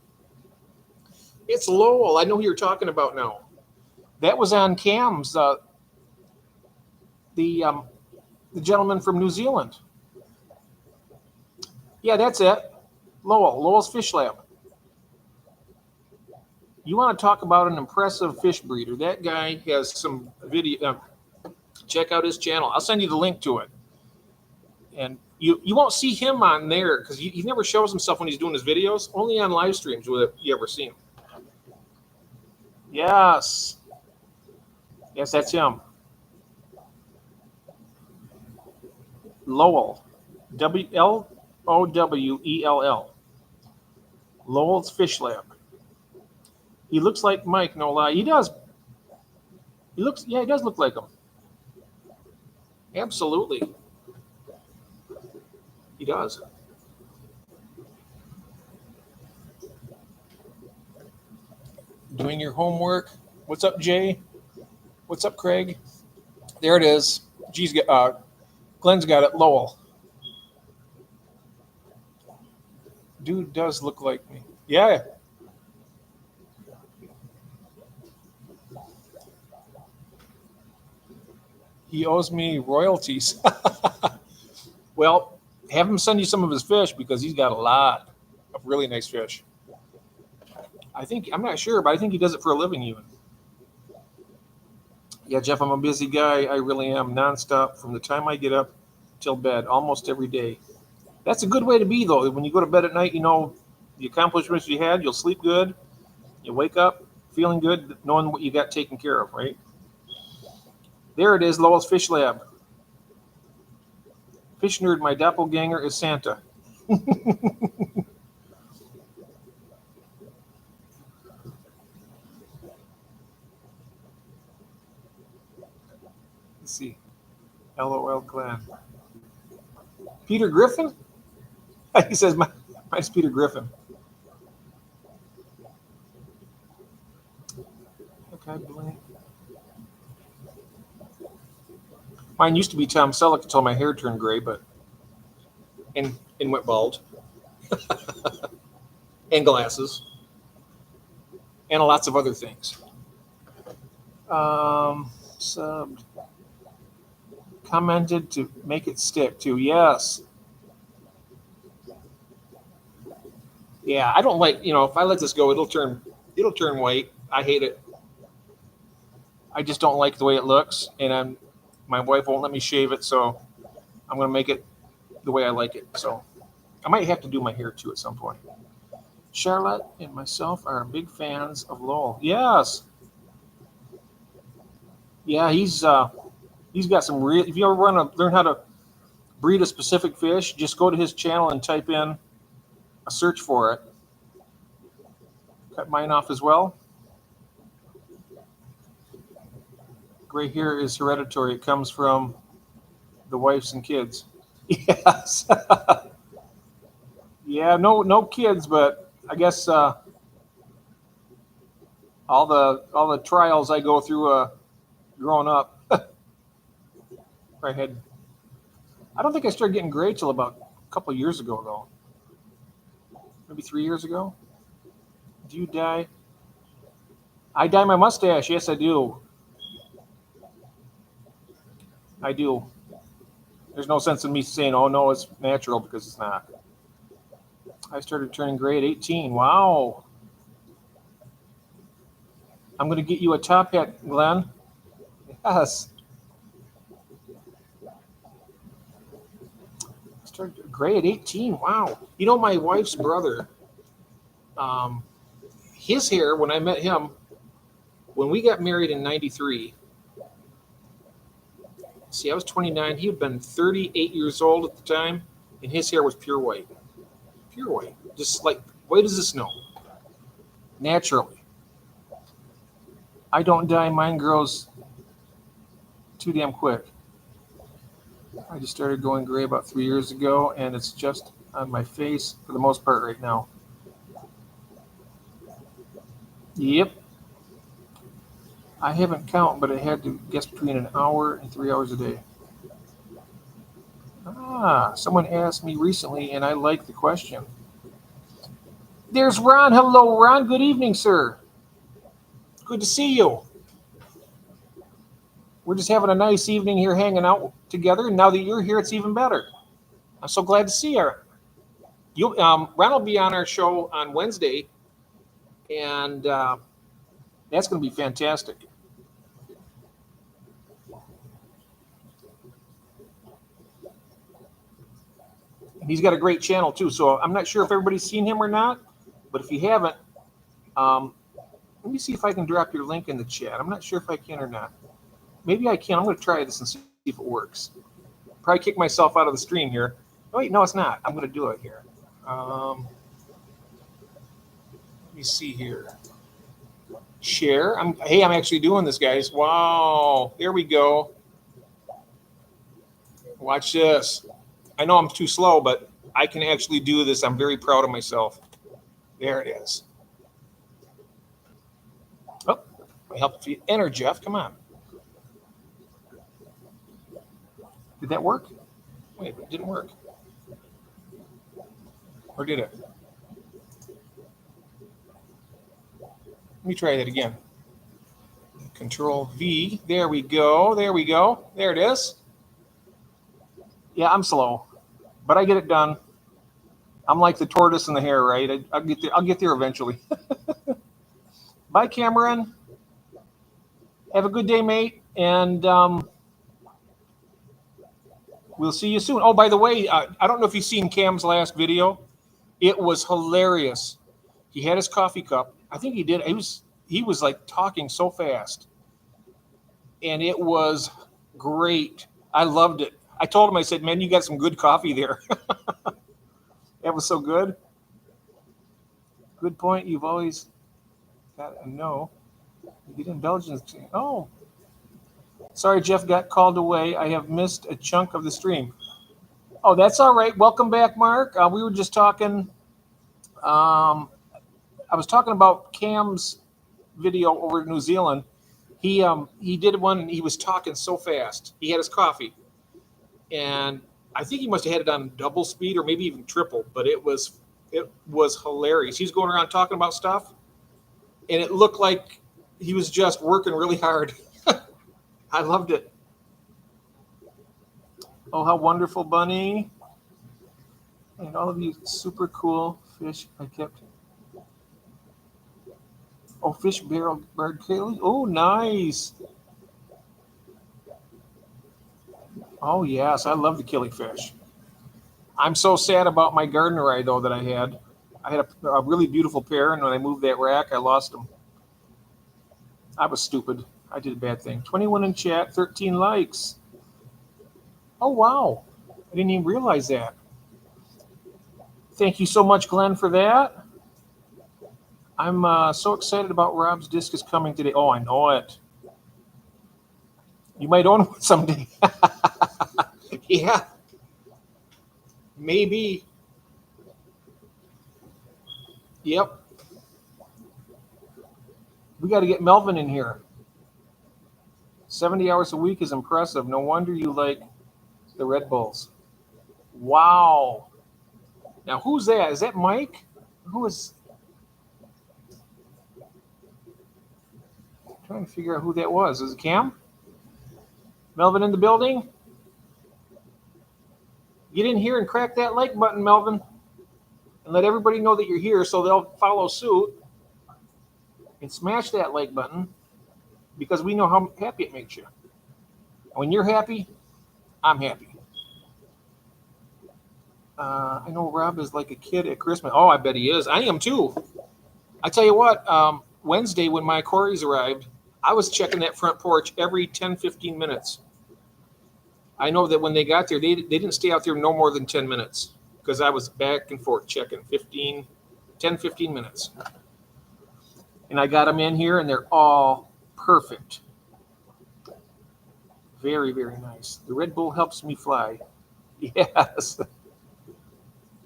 It's Lowell. I know who you're talking about now. That was on Cams. The gentleman from New Zealand. Yeah, that's it. Lowell's Fish Lab. You want to talk about an impressive fish breeder? That guy has some video. Check out his channel. I'll send you the link to it. And you won't see him on there because he never shows himself when he's doing his videos. Only on live streams will you ever see him. Yes, that's him. Lowell, Lowell. Lowell's Fish Lab. He looks like Mike, no lie. He does. He does look like him. Absolutely. He does. Doing your homework. What's up, Jay? What's up, Craig? There it is. Glenn's got it. Lowell. Dude does look like me. Yeah. He owes me royalties. Well, have him send you some of his fish because he's got a lot of really nice fish. I'm not sure, but I think he does it for a living even. Yeah, Jeff, I'm a busy guy. I really am, nonstop from the time I get up till bed, almost every day. That's a good way to be, though. When you go to bed at night, you know the accomplishments you had, you'll sleep good. You wake up feeling good, knowing what you got taken care of, right? There it is, Lowell's Fish Lab. Fish nerd, my doppelganger is Santa. Let's see. LOL Glenn. Peter Griffin? He says, mine's Peter Griffin. Okay, blank. Mine used to be Tom Selleck until my hair turned gray, and went bald. And glasses. And lots of other things. Subbed. Commented to make it stick too. Yes. Yeah, I don't like, if I let this go, it'll turn white. I hate it. I just don't like the way it looks, and my wife won't let me shave it, so I'm going to make it the way I like it. So I might have to do my hair too at some point. Charlotte and myself are big fans of Lowell. Yes. Yeah, he's got some real. If you ever want to learn how to breed a specific fish, just go to his channel and type in a search for it. Cut mine off as well. Gray hair is hereditary. It comes from the wives and kids. Yes. Yeah, no kids, but I guess all the trials I go through growing up. I don't think I started getting gray till about a couple of years ago, though. Maybe 3 years ago. Do you dye? I dye my mustache. Yes, I do. I do. There's no sense in me saying, oh, no, it's natural, because it's not. I started turning gray at 18. Wow. I'm going to get you a top hat, Glenn. Yes. I started gray at 18. Wow. You know, my wife's brother, his hair, when I met him, when we got married in 93, see, I was 29. He had been 38 years old at the time, and his hair was pure white. Pure white. Just like white as the snow. Naturally. I don't dye. Mine grows too damn quick. I just started going gray about 3 years ago, and it's just on my face for the most part right now. Yep. I haven't counted, but I had to guess between an hour and 3 hours a day. Someone asked me recently, and I like the question. There's Ron. Hello, Ron. Good evening, sir. Good to see you. We're just having a nice evening here hanging out together, and now that you're here, it's even better. I'm so glad to see you. Ron will be on our show on Wednesday, and that's going to be fantastic. And he's got a great channel, too, so I'm not sure if everybody's seen him or not, but if you haven't, let me see if I can drop your link in the chat. I'm not sure if I can or not. Maybe I can. I'm going to try this and see if it works. Probably kick myself out of the stream here. Oh, wait, no, it's not. I'm going to do it here. Let me see here. Share. I'm actually doing this, guys. Wow. There we go. Watch this. I know I'm too slow, but I can actually do this. I'm very proud of myself. There it is. Oh, I helped you enter, Jeff. Come on. Did that work? Wait, it didn't work. Or did it? Let me try that again. Control V. There we go. There we go. There it is. Yeah, I'm slow, but I get it done. I'm like the tortoise and the hare, right? I'll get there. I'll get there eventually. Bye, Cameron. Have a good day, mate, and we'll see you soon. Oh, by the way, I don't know if you've seen Cam's last video. It was hilarious. He had his coffee cup. I think he did. He was like talking so fast, and it was great. I loved it. I told him, I said, man, you got some good coffee there. That was so good. Good point. You've always got to know. You get indulgence. Oh, sorry, Jeff got called away. I have missed a chunk of the stream. Oh, that's all right. Welcome back, Mark. We were just talking. I was talking about Cam's video over in New Zealand. He did one, and he was talking so fast. He had his coffee, and I think he must have had it on double speed or maybe even triple. But it was hilarious. He's going around talking about stuff, and it looked like he was just working really hard. I loved it. Oh, how wonderful, Bunny. And all of you super cool fish I kept. Oh, fish barrel bird Kaylee. Oh, nice. Oh, yes. I love the killifish. I'm so sad about my gardener eye, though, that I had. I had a really beautiful pair, and when I moved that rack, I lost them. I was stupid. I did a bad thing. 21 in chat, 13 likes. Oh, wow. I didn't even realize that. Thank you so much, Glenn, for that. I'm so excited about Rob's disc is coming today. Oh, I know it. You might own one someday. Yeah, maybe. Yep. We got to get Melvin in here. 70 hours a week is impressive. No wonder you like the Red Bulls. Wow. Now, who's that? Is that Mike? Who is? I'm trying to figure out who that was. Is it Cam? Melvin in the building? Get in here and crack that like button, Melvin. And let everybody know that you're here so they'll follow suit. And smash that like button because we know how happy it makes you. When you're happy, I'm happy. I know Rob is like a kid at Christmas. Oh, I bet he is. I am too. I tell you what, Wednesday when my aquarists arrived, I was checking that front porch every 10, 15 minutes. I know that when they got there, they didn't stay out there no more than 10 minutes because I was back and forth checking 10, 15 minutes. And I got them in here, and they're all perfect. Very, very nice. The Red Bull helps me fly. Yes.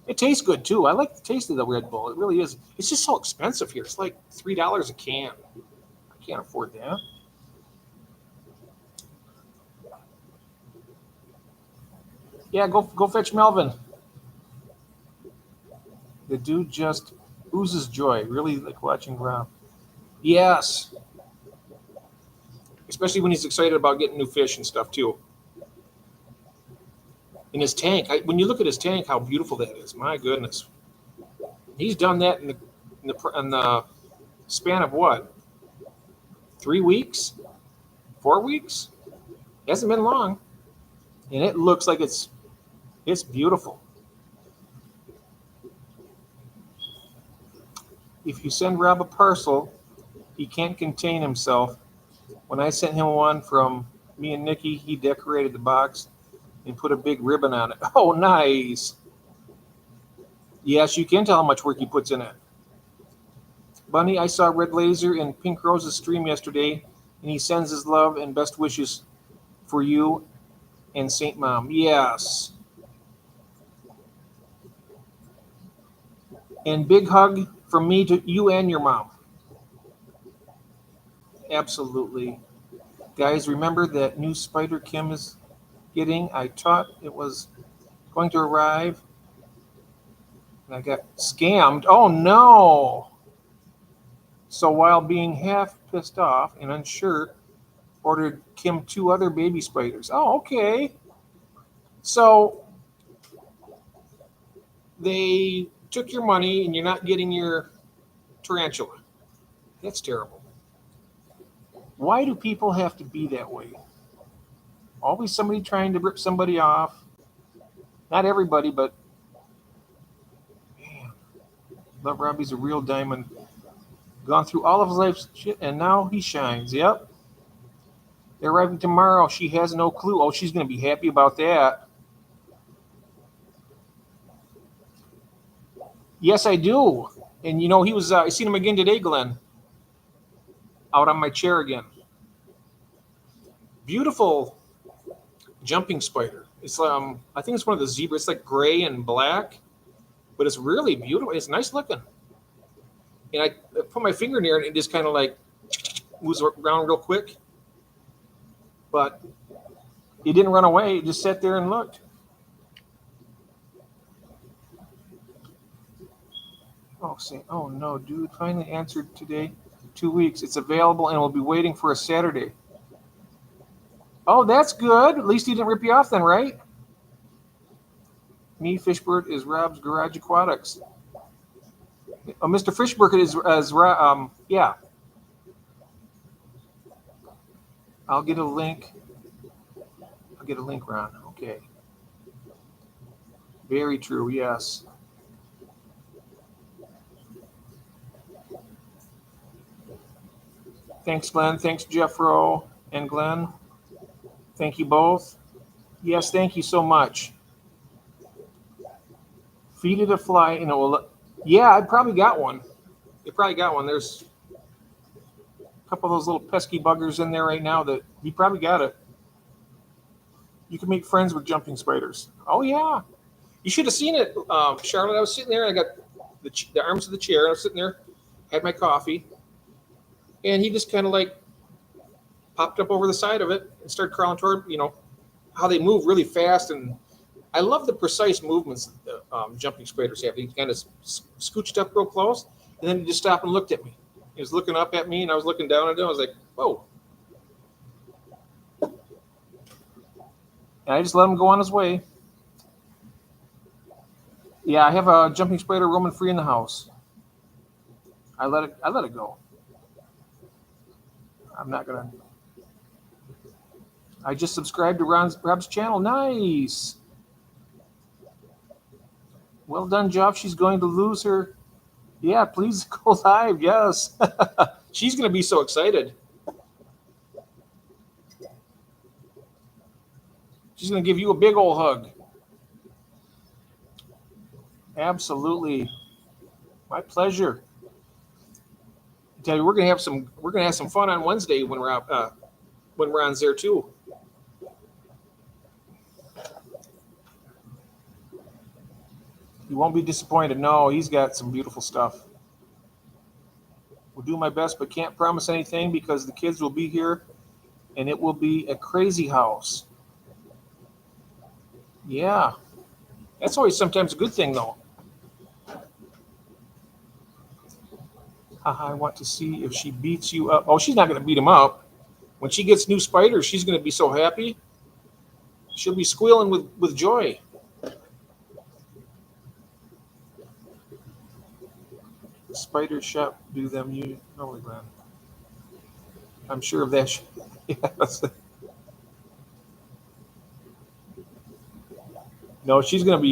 It tastes good, too. I like the taste of the Red Bull. It really is. It's just so expensive here. It's like $3 a can. I can't afford that. Yeah, go fetch Melvin. The dude just oozes joy. Really like watching Rob. Yes. Especially when he's excited about getting new fish and stuff, too. In his tank, when you look at his tank, how beautiful that is. My goodness. He's done that in the span of what? 3 weeks? 4 weeks? It hasn't been long. And it looks like it's beautiful. If you send Rob a parcel, he can't contain himself. When I sent him one from me and Nikki, he decorated the box and put a big ribbon on it. Oh, nice. Yes, you can tell how much work he puts in it. Bunny, I saw Red Laser and Pink Rose's stream yesterday, and he sends his love and best wishes for you and Saint Mom. Yes. And big hug from me to you and your mom. Absolutely. Guys, remember that new spider Kim is getting? I thought it was going to arrive, and I got scammed. Oh, no. So while being half pissed off and unsure, ordered Kim 2 other baby spiders. Oh, okay. So they took your money and you're not getting your tarantula. That's terrible. Why do people have to be that way? Always somebody trying to rip somebody off. Not everybody, but man, Love Robbie's a real diamond. Gone through all of his life's shit, and now he shines. Yep. They're arriving tomorrow. She has no clue. Oh, she's going to be happy about that. Yes, I do. And you know, he was. I seen him again today, Glenn. Out on my chair again. Beautiful jumping spider. It's I think it's one of the zebras. It's like gray and black, but it's really beautiful. It's nice looking. And I put my finger near it and it just kind of like moves around real quick. But it didn't run away. It just sat there and looked. Oh no, dude, finally answered today. 2 weeks. It's available and we'll be waiting for a Saturday. Oh, that's good. At least he didn't rip you off then, right? Me, Fishbird is Rob's Garage Aquatics. Oh, Mr. Fishbird is yeah. I'll get a link. Ron. Okay. Very true, yes. Thanks, Glenn. Thanks, Jeffro and Glenn. Thank you both. Yes, thank you so much. Feed it a fly and it will. Yeah, I probably got one. You probably got one. There's a couple of those little pesky buggers in there right now that you probably got it. You can make friends with jumping spiders. Oh yeah, you should have seen it, Charlotte. I was sitting there. I got the arms of the chair. I was sitting there, had my coffee, and he just kind of like popped up over the side of it and started crawling toward. How they move really fast, and I love the precise movements that jumping spiders have. He kind of scooched up real close, and then he just stopped and looked at me. He was looking up at me, and I was looking down at him. I was like, whoa. And I just let him go on his way. Yeah, I have a jumping spider roaming free in the house. I let it go. I'm not gonna. I just subscribed to Rob's channel. Nice. Well done, Jeff. She's going to lose her. Yeah, please go live. Yes. She's going to be so excited. She's going to give you a big old hug. Absolutely. My pleasure. I tell you, we're going to have some fun on Wednesday when we're out when Ron's there too. You won't be disappointed. No, he's got some beautiful stuff. Will do my best, but can't promise anything because the kids will be here and it will be a crazy house. Yeah. That's always sometimes a good thing, though. I want to see if she beats you up. Oh, she's not going to beat him up. When she gets new spiders, she's going to be so happy. She'll be squealing with joy. Spider shop do them you normally run. I'm sure of that. Yes. No, she might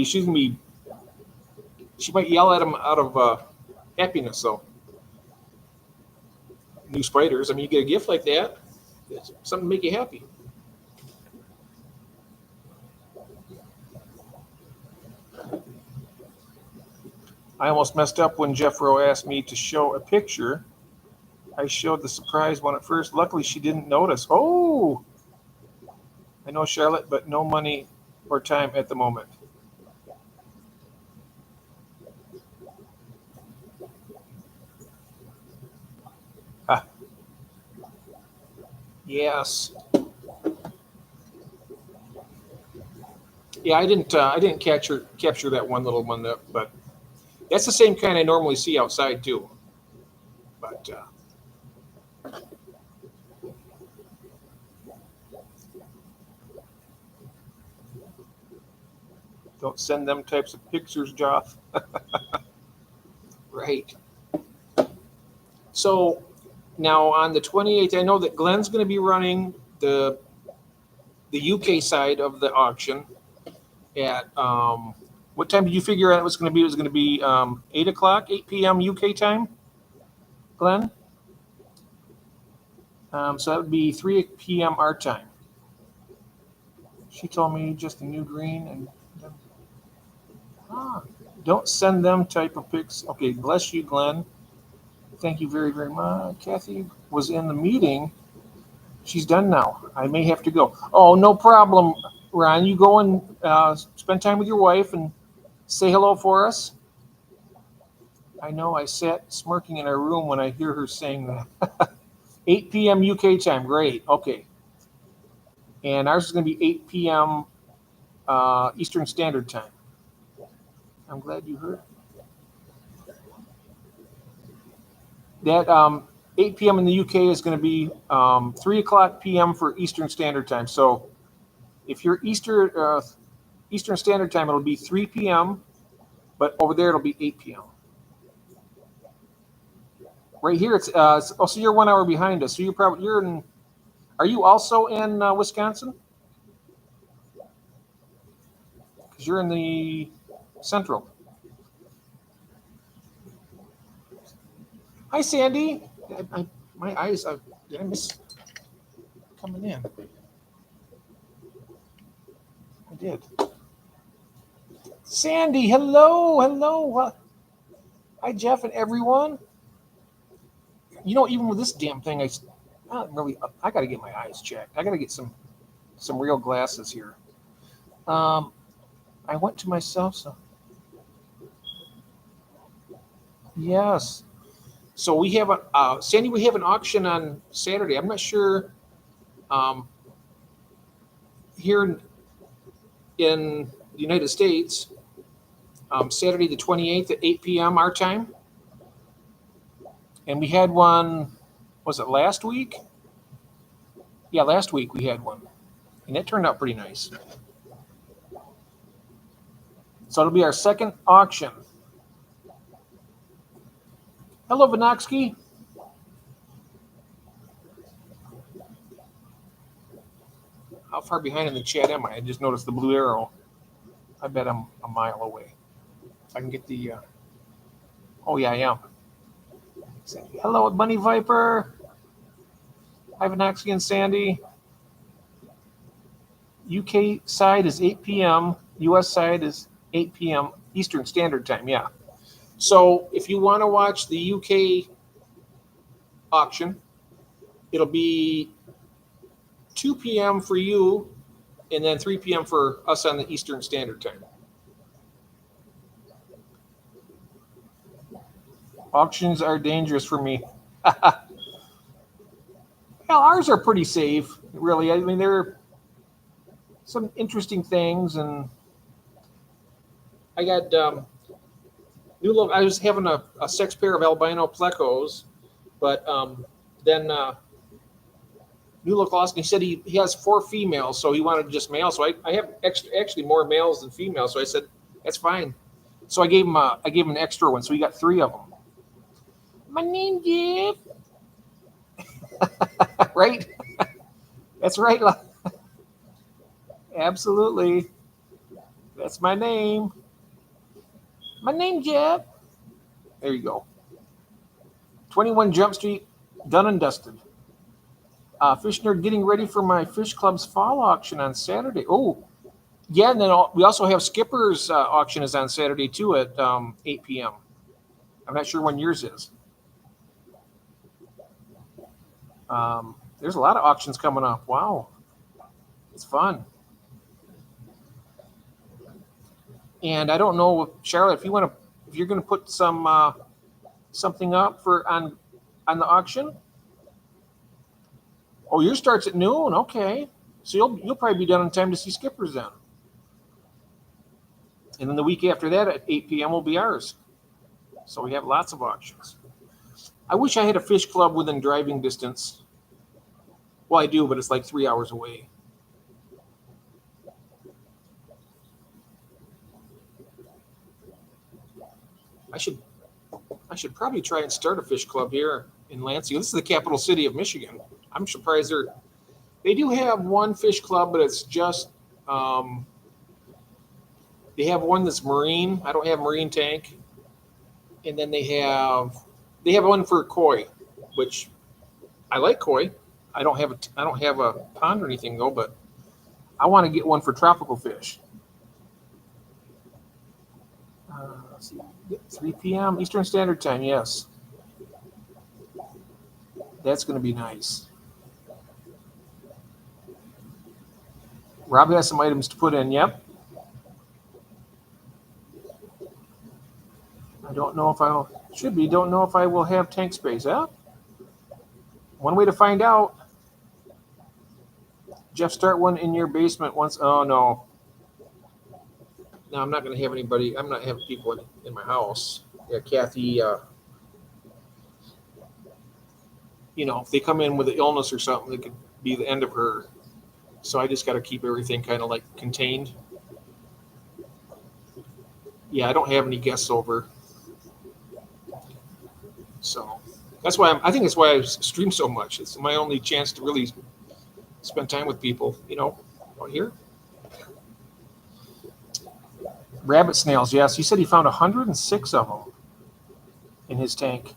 yell at him out of happiness though. New spiders. I mean, you get a gift like that, it's something to make you happy. I almost messed up when Jeffro asked me to show a picture. I showed the surprise one at first. Luckily, she didn't notice. Oh, I know, Charlotte, but no money or time at the moment. Ah. Yes. Yeah, I didn't capture that one little one, but that's the same kind I normally see outside too. But don't send them types of pictures, Joff. Right. So now on the 28th, I know that Glenn's going to be running the UK side of the auction at what time did you figure out it was going to be? It was going to be 8 o'clock, 8 p.m. UK time, Glenn? So that would be 3 p.m. our time. She told me just a new green and don't send them type of pics. Okay, bless you, Glenn. Thank you very, very much. Kathy was in the meeting. She's done now. I may have to go. Oh, no problem, Ron. You go and spend time with your wife and say hello for us. I know I sat smirking in our room when I hear her saying that. 8 p.m. UK time. Great. Okay. And ours is going to be 8 p.m. Eastern Standard Time. I'm glad you heard. That 8 p.m. in the UK is going to be 3 o'clock p.m. for Eastern Standard Time. So if you're Eastern Standard Time, it'll be 3 p.m., but over there it'll be 8 p.m. Right here, it's so you're 1 hour behind us. So you're in. Are you also in Wisconsin? Because you're in the Central. Hi, Sandy. My eyes. Did I miss coming in? I did. Sandy, hello. Hi, Jeff and everyone. even with this damn thing, not really. I got to get my eyes checked. I got to get some real glasses here. I went to myself. So yes. So we have Sandy. We have an auction on Saturday. I'm not sure um, here in the United States. Saturday the 28th at 8 p.m. our time, and we had one. Was it last week? Yeah, last week we had one, and it turned out pretty nice. So it'll be our second auction. Hello, Vinoxky. How far behind in the chat am I? I just noticed the blue arrow. I bet I'm a mile away. I can get the. Oh yeah, I am. Hello, Bunny Viper. Hi, Vinoxky and Sandy. UK side is 8 p.m. US side is 8 p.m. Eastern Standard Time. Yeah. So if you want to watch the UK auction, it'll be 2 p.m. for you, and then 3 p.m. for us on the Eastern Standard Time. Auctions are dangerous for me. Well, ours are pretty safe, really. I mean, there are some interesting things, and I got new look. I was having a sex pair of albino plecos, but then New Look Lost, and he said he has 4 females, so he wanted just males. So I have actually more males than females. So I said that's fine. So I gave him an extra one, so he got 3 of them. My name Jeff. Right? That's right. Absolutely. That's my name. My name Jeff. There you go. 21 Jump Street, done and dusted. Fish Nerd getting ready for my Fish Club's fall auction on Saturday. Oh, yeah, and then we also have Skipper's auction is on Saturday too at 8 p.m. I'm not sure when yours is. There's a lot of auctions coming up. Wow, it's fun. And I don't know, Charlotte, if you're going to put something up for on the auction. Oh, yours starts at noon. Okay, so you'll probably be done in time to see Skipper's then. And then the week after that at 8 p.m. will be ours. So we have lots of auctions. I wish I had a fish club within driving distance. Well, I do, but it's like 3 hours away. I should probably try and start a fish club here in Lansing. This is the capital city of Michigan. I'm surprised they do have one fish club, but it's just they have one that's marine. I don't have marine tank, and then they have one for koi, which I like koi. I don't have a pond or anything though, but I want to get one for tropical fish. Let's see, 3 p.m. Eastern Standard Time. Yes, that's going to be nice. Rob has some items to put in. Yep. I don't know if don't know if I will have tank space. Huh? One way to find out. Jeff, start one in your basement once. Oh, no. No, I'm not going to have anybody. I'm not having people in my house. Yeah, Kathy, if they come in with an illness or something, it could be the end of her. So I just got to keep everything kind of like contained. Yeah, I don't have any guests over. So that's why I think that's why I stream so much. It's my only chance to really spend time with people, out here. Rabbit snails, yes. He said he found 106 of them in his tank.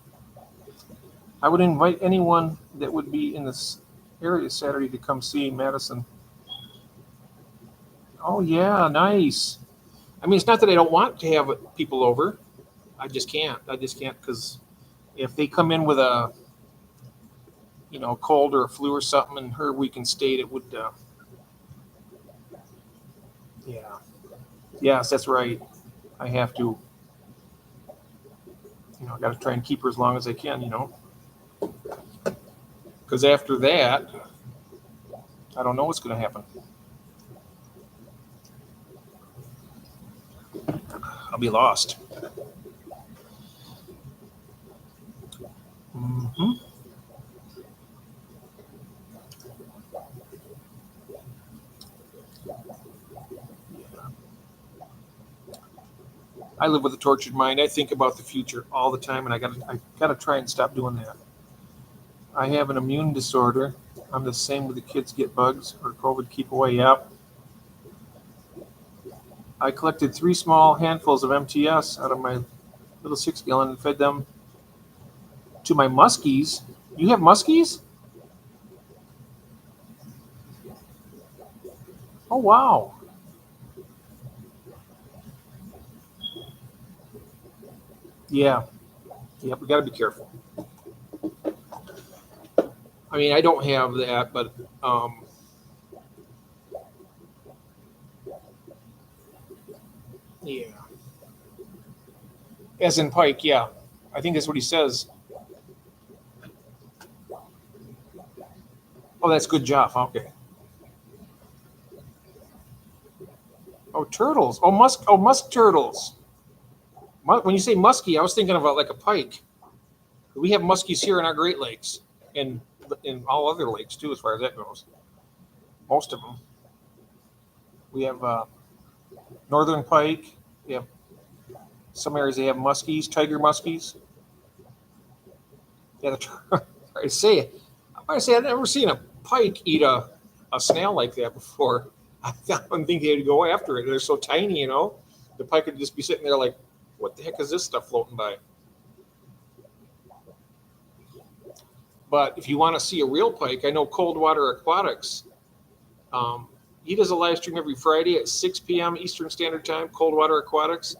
I would invite anyone that would be in this area Saturday to come see Madison. Oh, yeah, nice. I mean, it's not that I don't want to have people over. I just can't because if they come in with a a cold or a flu or something in her weakened state, it would, yeah. Yes, that's right. I have to, I got to try and keep her as long as I can, because after that, I don't know what's going to happen. I'll be lost. Mm-hmm. I live with a tortured mind. I think about the future all the time, and I gotta try and stop doing that. I have an immune disorder. I'm the same with the kids get bugs or COVID keep away. Yep. I collected 3 small handfuls of MTS out of my little 6 gallon and fed them to my muskies. You have muskies? Oh wow. Yeah. Yeah, we gotta be careful. I mean, I don't have that, but yeah. As in Pike, yeah. I think that's what he says. Oh, that's good job. Okay. Oh, turtles. Oh, musk. Oh, musk turtles. When you say muskie, I was thinking about like a pike. We have muskies here in our Great Lakes, and in all other lakes too, as far as that goes. Most of them. We have northern pike. We have some areas they have muskies, tiger muskies. Yeah, I say it. I might say I've never seen a pike eat a snail like that before. I don't think they'd go after it. They're so tiny. The pike would just be sitting there like, what the heck is this stuff floating by? But if you want to see a real pike, I know Cold Water Aquatics. Um, he does a live stream every Friday at 6 p.m. Eastern Standard Time, Cold Water Aquatics.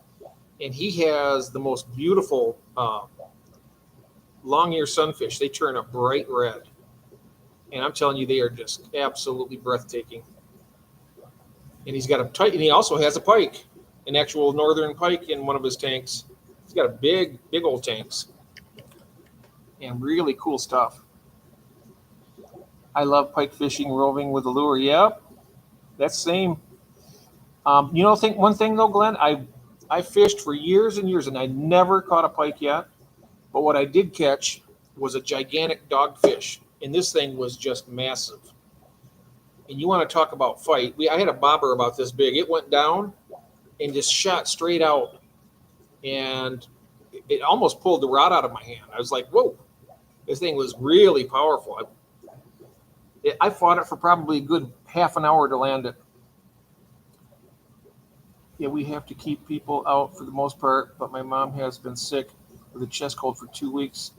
And he has the most beautiful long ear sunfish. They turn a bright red. And I'm telling you, they are just absolutely breathtaking. And he's got a tight, and he also has a pike, an actual northern pike in one of his tanks. He's got a big, big old tanks, and really cool stuff. I love pike fishing, roving with a lure. Yep, that's same. Think one thing though, Glenn. I fished for years and years, and I never caught a pike yet. But what I did catch was a gigantic dogfish, and this thing was just massive. And you want to talk about fight? I had a bobber about this big. It went down and just shot straight out, and it almost pulled the rod out of my hand. I was like, "Whoa!" This thing was really powerful. I fought it for probably a good half an hour to land it. Yeah, we have to keep people out for the most part, but my mom has been sick with a chest cold for 2 weeks.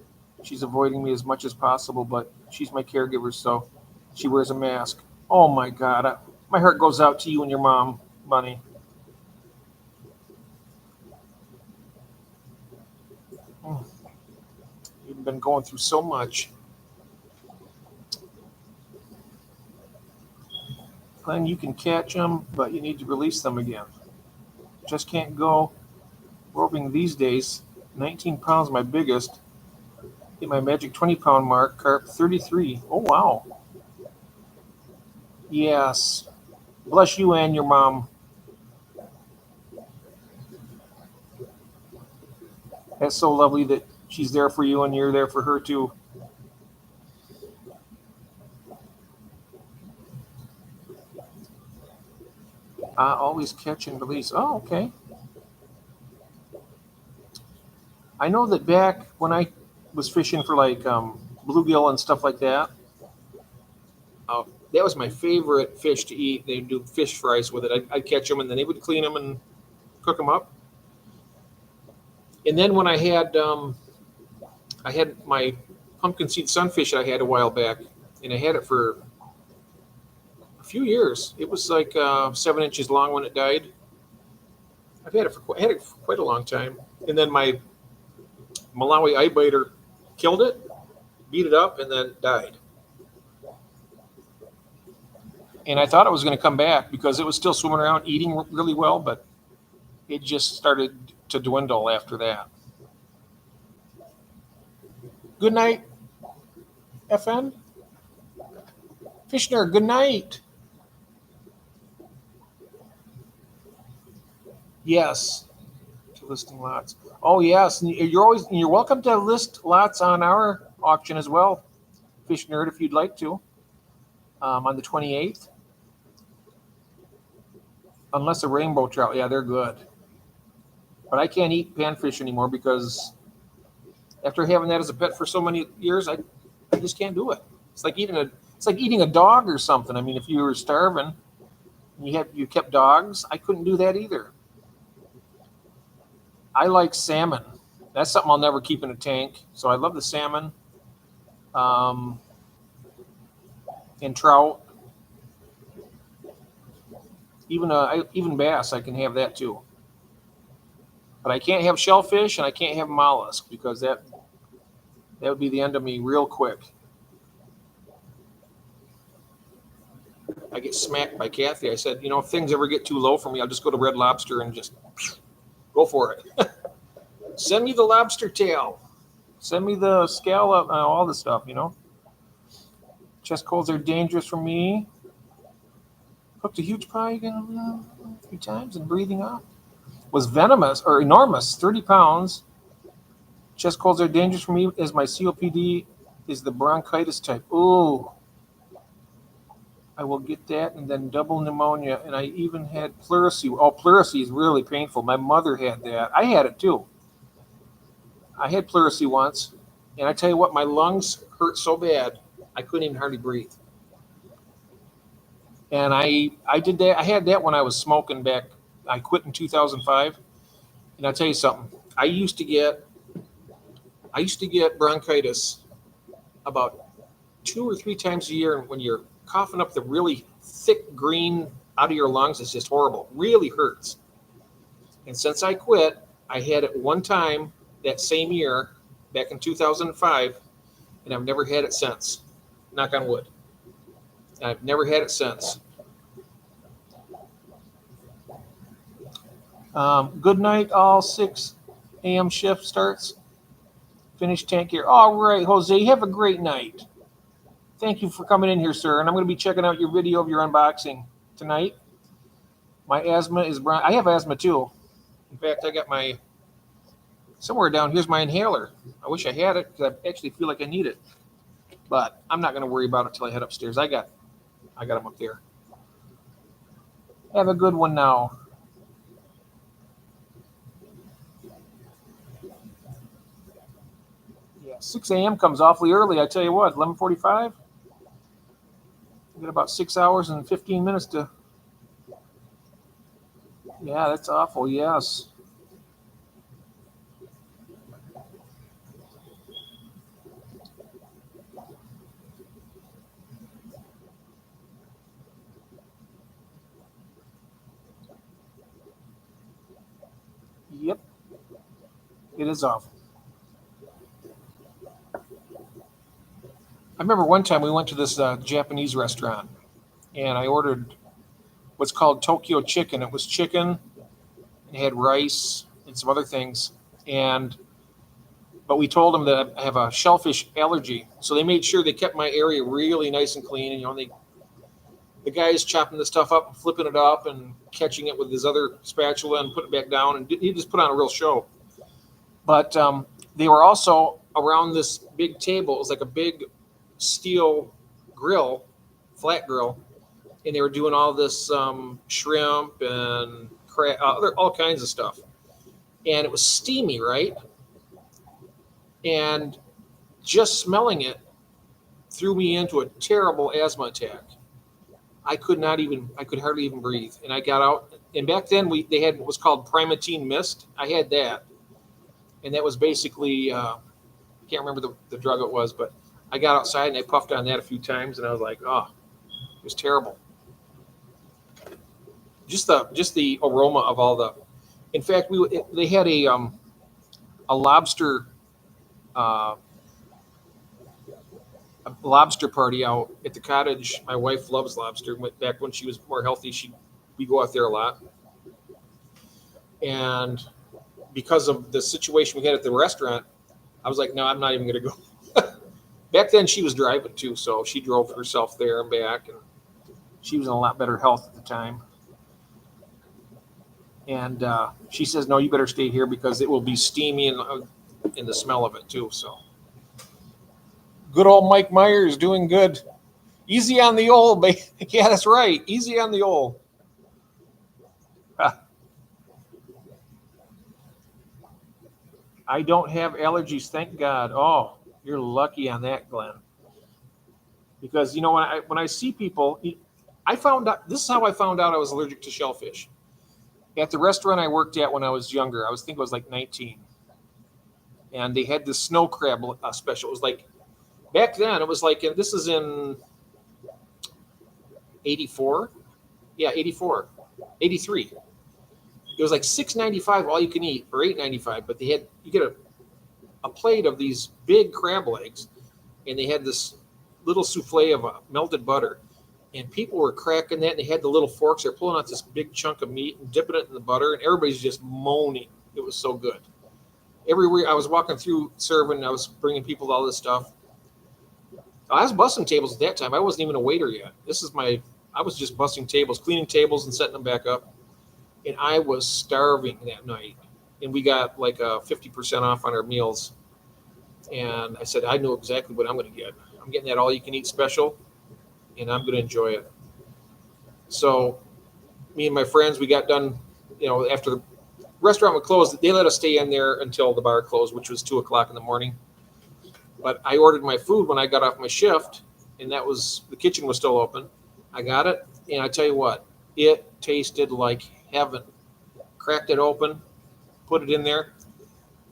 She's avoiding me as much as possible, but she's my caregiver, so she wears a mask. Oh my God, my heart goes out to you and your mom, Bunny. Oh, you've been going through so much. Glenn, you can catch them, but you need to release them again. Just can't go roping these days. 19 pounds, my biggest. Hit my magic 20-pound mark. Carp 33. Oh, wow. Yes. Bless you and your mom. That's so lovely that she's there for you and you're there for her too. Always catch and release. Oh, okay. I know that back when I was fishing for like bluegill and stuff like that, uh, that was my favorite fish to eat. They'd do fish fries with it. I'd catch them and then they would clean them and cook them up. And then when I had my pumpkin seed sunfish I had a while back, and I had it for a few years. It was like 7 inches long when it died. I had it for quite a long time. And then my Malawi eye biter killed it, beat it up, and then died. And I thought it was going to come back because it was still swimming around eating really well, but it just started to dwindle after that. Good night, FN. Fishner, good night. Yes, to listing lots. Oh yes, and you're welcome to list lots on our auction as well, Fish Nerd, if you'd like to, on the 28th. Unless a rainbow trout, yeah, they're good. But I can't eat panfish anymore because after having that as a pet for so many years, I just can't do it. It's like eating a dog or something. I mean, if you were starving, you kept dogs, I couldn't do that either. I like salmon. That's something I'll never keep in a tank. So I love the salmon, um, and trout. Even bass, I can have that too. But I can't have shellfish and I can't have mollusk because that would be the end of me real quick. I get smacked by Kathy. I said, if things ever get too low for me, I'll just go to Red Lobster and just go for it. Send me the lobster tail. Send me the scallop, all the stuff, Chest colds are dangerous for me. Cooked a huge pie again 3 times and breathing out. Was venomous or enormous, 30 pounds. Chest colds are dangerous for me as my COPD is the bronchitis type. Ooh. I will get that and then double pneumonia. And I even had pleurisy. Oh, pleurisy is really painful. My mother had that. I had it too. I had pleurisy once. And I tell you what, my lungs hurt so bad, I couldn't even hardly breathe. And I did that. I had that when I was smoking back. I quit in 2005. And I'll tell you something. I used to get bronchitis about 2 or 3 times a year. And when you're coughing up the really thick green out of your lungs, it's just horrible. Really hurts. And since I quit, I had it one time that same year, back in 2005, and I've never had it since. Knock on wood. I've never had it since. Good night, all 6 a.m. shift starts. Finish tank here. All right, Jose, have a great night. Thank you for coming in here, sir. And I'm going to be checking out your video of your unboxing tonight. My asthma is brown. I have asthma too. In fact, I got somewhere down here's my inhaler. I wish I had it because I actually feel like I need it. But I'm not going to worry about it until I head upstairs. I got them up there. Have a good one now. Yeah, 6 a.m. comes awfully early. I tell you what, 11:45. We got about 6 hours and 15 minutes to. Yeah, that's awful. Yes. Yep. It is awful. I remember one time we went to this Japanese restaurant, and I ordered what's called Tokyo chicken. It was chicken, it had rice and some other things, but we told them that I have a shellfish allergy, so they made sure they kept my area really nice and clean. And the guy's chopping the stuff up and flipping it up and catching it with his other spatula and putting it back down, and he just put on a real show. But they were also around this big table. It was like a big steel grill, flat grill, and they were doing all this shrimp and all kinds of stuff. And it was steamy, right? And just smelling it threw me into a terrible asthma attack. I could hardly even breathe. And I got out, and back then they had what was called Primatene Mist. I had that. And that was basically, I can't remember the drug it was, but I got outside and I puffed on that a few times, and I was like, oh, it was terrible. Just the aroma of all the. In fact, they had a lobster a lobster party out at the cottage. My wife loves lobster. Back when she was more healthy, we go out there a lot. And because of the situation we had at the restaurant, I was like, no, I'm not even going to go. Back then, she was driving too, so she drove herself there and back, and she was in a lot better health at the time. And she says, no, you better stay here because it will be steamy and in the smell of it too. So good old Mike Myers doing good. Easy on the old, baby. Yeah, that's right. Easy on the old. I don't have allergies, thank God. Oh, you're lucky on that, Glenn. Because when I see people, I found out this is how I found out I was allergic to shellfish. At the restaurant I worked at when I was younger, I think I was like 19, and they had this snow crab special. It was like back then. It was like this is in '84. Yeah, '84, '83. It was like $6.95 all you can eat, or $8.95. But you get a plate of these big crab legs, and they had this little souffle of melted butter, and people were cracking that. And they had the little forks. They're pulling out this big chunk of meat and dipping it in the butter, and everybody's just moaning. It was so good. Everywhere I was walking through serving, I was bringing people all this stuff. I was busting tables at that time. I wasn't even a waiter yet. I was just busting tables, cleaning tables and setting them back up. And I was starving that night. And we got like 50% off on our meals. And I said, I know exactly what I'm going to get. I'm getting that all you can eat special, and I'm going to enjoy it. So me and my friends, we got done, after the restaurant would close, they let us stay in there until the bar closed, which was 2:00 in the morning. But I ordered my food when I got off my shift, and the kitchen was still open. I got it, and I tell you what, it tasted like heaven. Cracked it open, put it in there,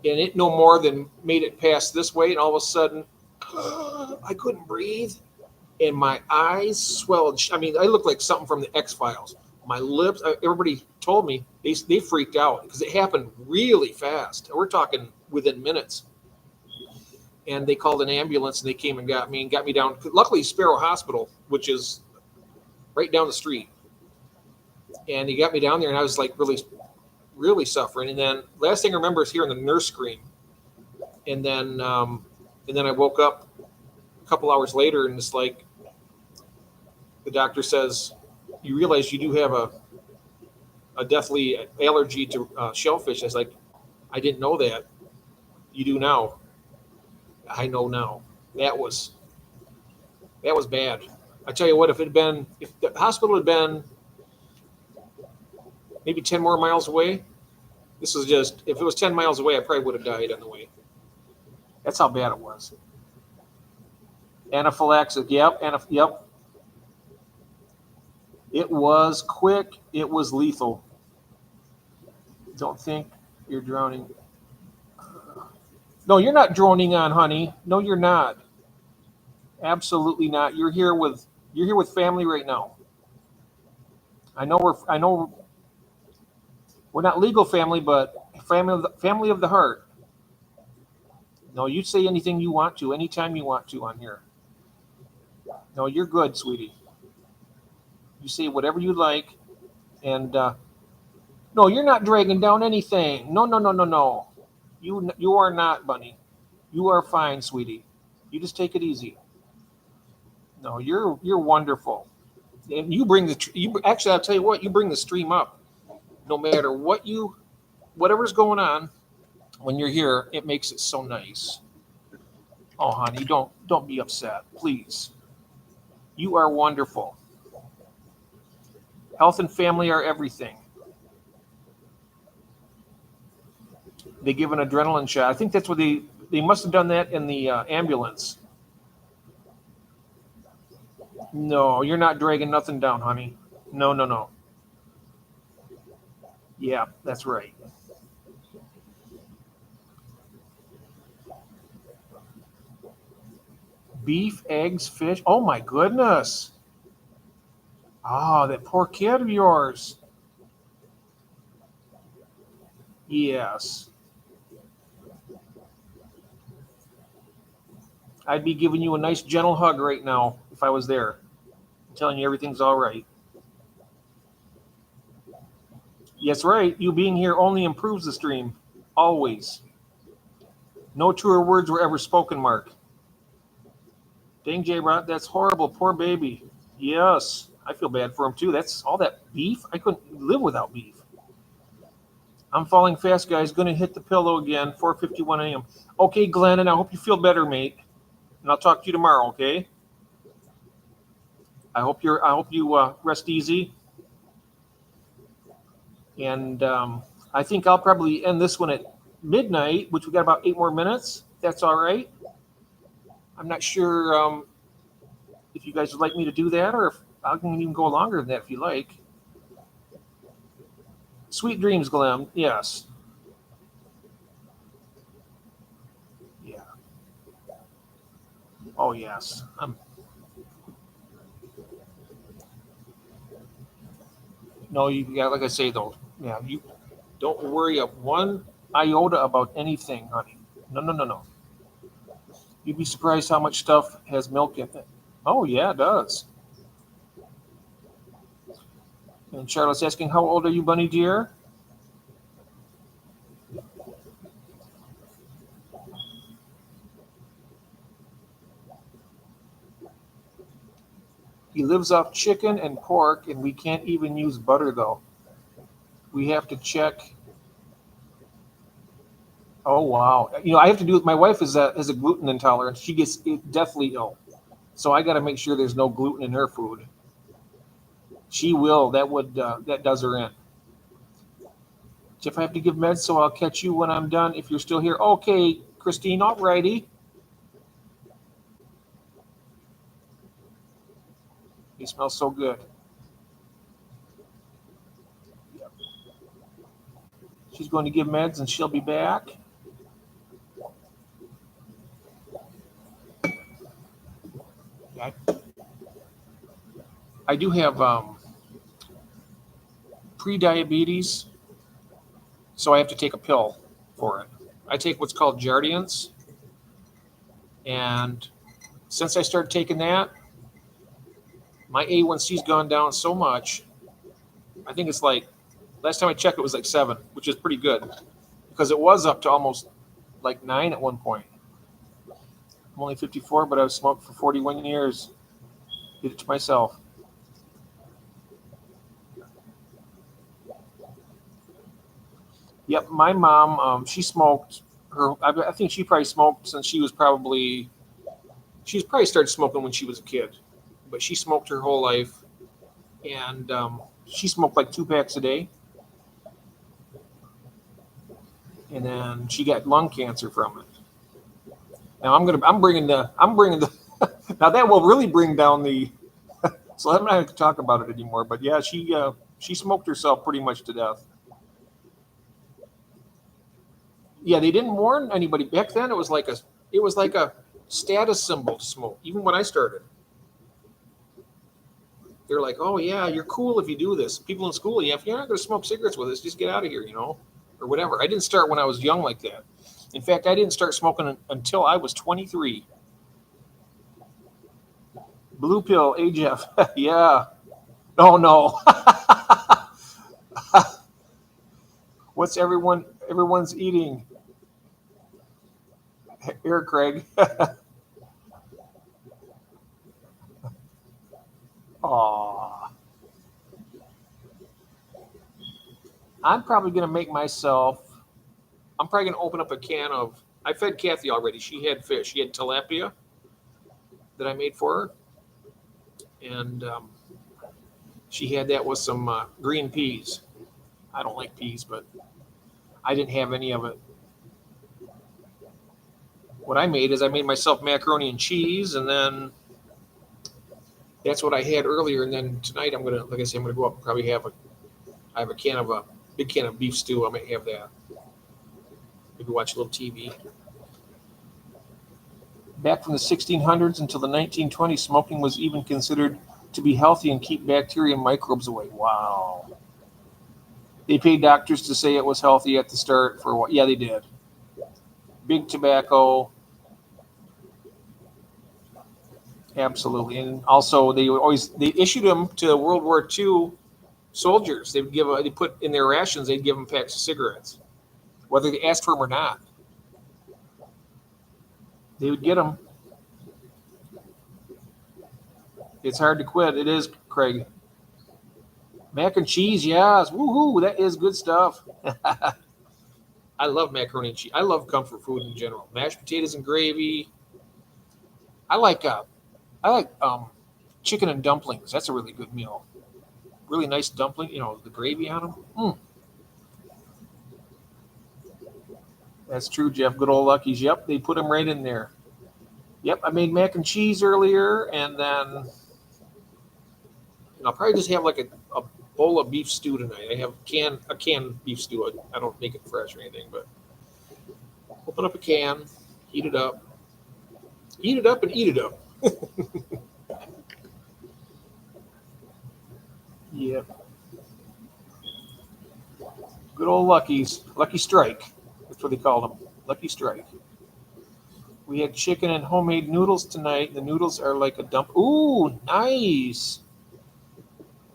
and it no more than made it pass this way, and all of a sudden, I couldn't breathe, and my eyes swelled. I mean, I looked like something from the X-Files. My lips, everybody told me, they freaked out because it happened really fast. We're talking within minutes. And they called an ambulance, and they came and got me down. Luckily, Sparrow Hospital, which is right down the street. And he got me down there, and I was like really, really suffering. And then last thing I remember is hearing the nurse scream. And then I woke up a couple hours later, and it's like the doctor says, you realize you do have a deathly allergy to shellfish. I was like, I didn't know that. You do now. I know now. That was bad. I tell you what, if the hospital had been maybe 10 more miles away, if it was 10 miles away, I probably would have died on the way. That's how bad it was. Anaphylaxis, yep. It was quick. It was lethal. Don't think you're drowning. No, you're not droning on, honey. No, you're not. Absolutely not. You're here with family right now. I know we're not legal family, but family of the heart. No, you say anything you want to, anytime you want to on here. No, you're good, sweetie. You say whatever you like, and no, you're not dragging down anything. No, no, no, no, no. You are not, Bunny. You are fine, sweetie. You just take it easy. No, you're wonderful. And you bring actually, I'll tell you what, you bring the stream up. No matter whatever's going on, when you're here, it makes it so nice. Oh, honey, don't be upset, please. You are wonderful. Health and family are everything. They give an adrenaline shot. I think that's what they must have done that in the ambulance. No, you're not dragging nothing down, honey. No, no, no. Yeah, that's right. Beef, eggs, fish. Oh my goodness. Oh, that poor kid of yours. Yes. I'd be giving you a nice gentle hug right now if I was there, telling you everything's all right. Yes, right. You being here only improves the stream. Always. No truer words were ever spoken, Mark. Dang, J. Rod, that's horrible. Poor baby. Yes, I feel bad for him too. That's all that beef. I couldn't live without beef. I'm falling fast, guys. Going to hit the pillow again. 4:51 a.m. Okay, Glenn, and I hope you feel better, mate. And I'll talk to you tomorrow. Okay. I hope you rest easy. And I think I'll probably end this one at midnight, which we got about 8 more minutes. That's all right. I'm not sure if you guys would like me to do that, or if I can even go longer than that if you like. Sweet dreams, Glenn. Yes. Yeah. Oh, yes. No, you got, like I say though. Yeah, you don't worry of one iota about anything, honey. No, no, no, no. You'd be surprised how much stuff has milk in it. Oh, yeah, it does. And Charlotte's asking, how old are you, Bunny dear? He lives off chicken and pork, and we can't even use butter, though. We have to check. Oh, wow. I have to do it. My wife has a gluten intolerance. She gets deathly ill. So I got to make sure there's no gluten in her food. She will. That does her in. Jeff, I have to give meds, so I'll catch you when I'm done if you're still here. Okay, Christine, all righty. He smells so good. She's going to give meds and she'll be back. I do have pre-diabetes, so I have to take a pill for it. I take what's called Jardiance, and since I started taking that, my A1C's gone down so much. I think it's like last time I checked, it was like 7, which is pretty good because it was up to almost like 9 at one point. I'm only 54, but I've smoked for 41 years. Did it to myself. Yep, my mom, she smoked I think she probably smoked since she's probably started smoking when she was a kid, but she smoked her whole life, and she smoked like 2 packs a day, and then she got lung cancer from it. Now I'm bringing the now that will really bring down the so I'm not going to talk about it anymore. But yeah, she smoked herself pretty much to death. Yeah, they didn't warn anybody back then. It was like a status symbol to smoke. Even when I started, they're like, "Oh yeah, you're cool if you do this." People in school, yeah, if you're not going to smoke cigarettes with us, just get out of here, or whatever. I didn't start when I was young like that. In fact, I didn't start smoking until I was 23. Blue pill, AJF. Yeah. Oh no. What's everyone's eating? Here, Craig. Aw. I'm probably gonna make myself. I'm probably gonna open up a can of. I fed Kathy already. She had fish. She had tilapia that I made for her, and she had that with some green peas. I don't like peas, but I didn't have any of it. What I made is I made myself macaroni and cheese, and then that's what I had earlier. And then tonight like I said, I'm gonna go up and probably I have a big can of beef stew. I might have that. Maybe watch a little TV. Back from the 1600s until the 1920s, smoking was even considered to be healthy and keep bacteria and microbes away. Wow. They paid doctors to say it was healthy at the start for what? Yeah, they did. Big tobacco. Absolutely. And also, they issued them to World War II soldiers. They put in their rations. They'd give them packs of cigarettes, whether they asked for them or not. They would get them. It's hard to quit. It is, Craig. Mac and cheese, yes. Woohoo, that is good stuff. I love macaroni and cheese. I love comfort food in general. Mashed potatoes and gravy. I like uh, I like chicken and dumplings. That's a really good meal. Really nice dumpling. The gravy on them. That's true, Jeff. Good old Lucky's. Yep, they put them right in there. Yep, I made mac and cheese earlier, and then I'll probably just have like a bowl of beef stew tonight. I have a canned beef stew. I don't make it fresh or anything, but open up a can, heat it up, and eat it up. Yep. Good old Lucky's. Lucky Strike. That's what they called them. Lucky Strike. We had chicken and homemade noodles tonight. The noodles are like a dump. Ooh, nice.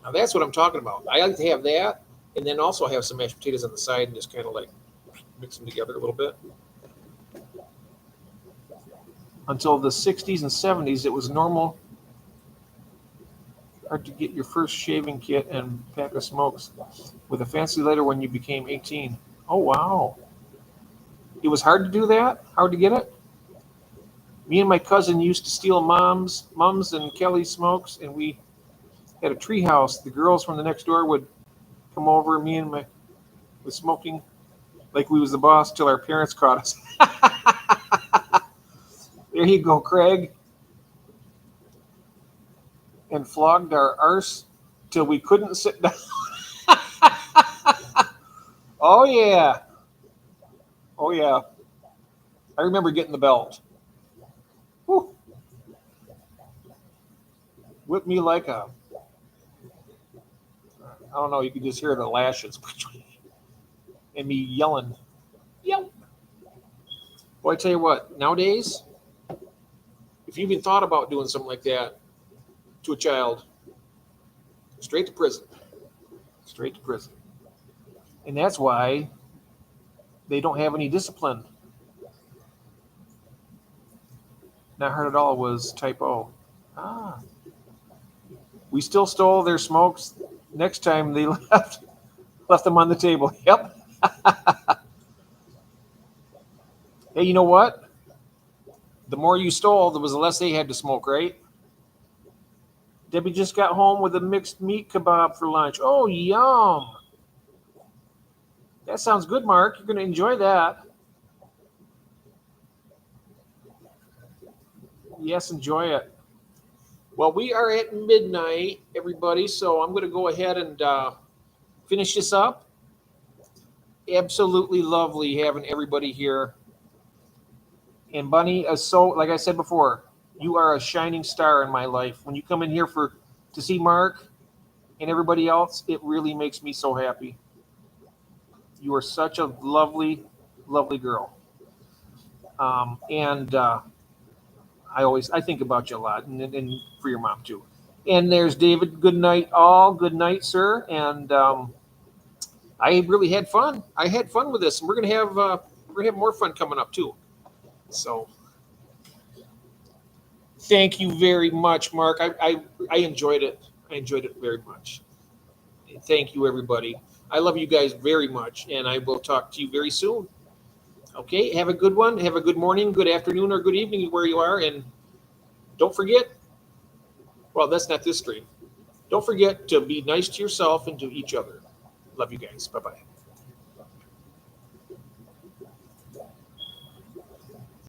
Now that's what I'm talking about. I like to have that, and then also have some mashed potatoes on the side and just kind of like mix them together a little bit. Until the 60s and 70s, it was normal hard to get your first shaving kit and pack of smokes with a fancy lighter when you became 18. Oh, wow. It was hard to do that? Hard to get it? Me and my cousin used to steal Mom's and Kelly's smokes, and we had a tree house. The girls from the next door would come over, me and my was smoking like we was the boss till our parents caught us. There you go, Craig. And flogged our arse till we couldn't sit down. Oh yeah. Oh yeah. I remember getting the belt. Whew. Whipped me like I don't know, you could just hear the lashes. And me yelling. Yelp. Well, I tell you what, nowadays, if you even thought about doing something like that to a child, straight to prison. Straight to prison. And that's why they don't have any discipline. Not hard at all was type O. We still stole their smokes. Next time they left them on the table. Yep. Hey, you know what? The more you stole, there was the less they had to smoke, right? Debbie just got home with a mixed meat kebab for lunch. Oh, yum. That sounds good, Mark. You're going to enjoy that. Yes, enjoy it. Well, we are at midnight, everybody, so I'm going to go ahead and finish this up. Absolutely lovely having everybody here. And Bunny, like I said before, you are a shining star in my life. When you come in here to see Mark and everybody else, it really makes me so happy. You are such a lovely, lovely girl. And I think about you a lot, and for your mom too. And there's David. Good night, all. Good night, sir. And I really had fun. I had fun with this, and we're gonna have more fun coming up too. So, thank you very much, Mark. I enjoyed it. I enjoyed it very much. Thank you, everybody. I love you guys very much, and I will talk to you very soon. Okay, have a good one. Have a good morning, good afternoon, or good evening where you are. And don't forget, well, that's not this stream. Don't forget to be nice to yourself and to each other. Love you guys. Bye-bye.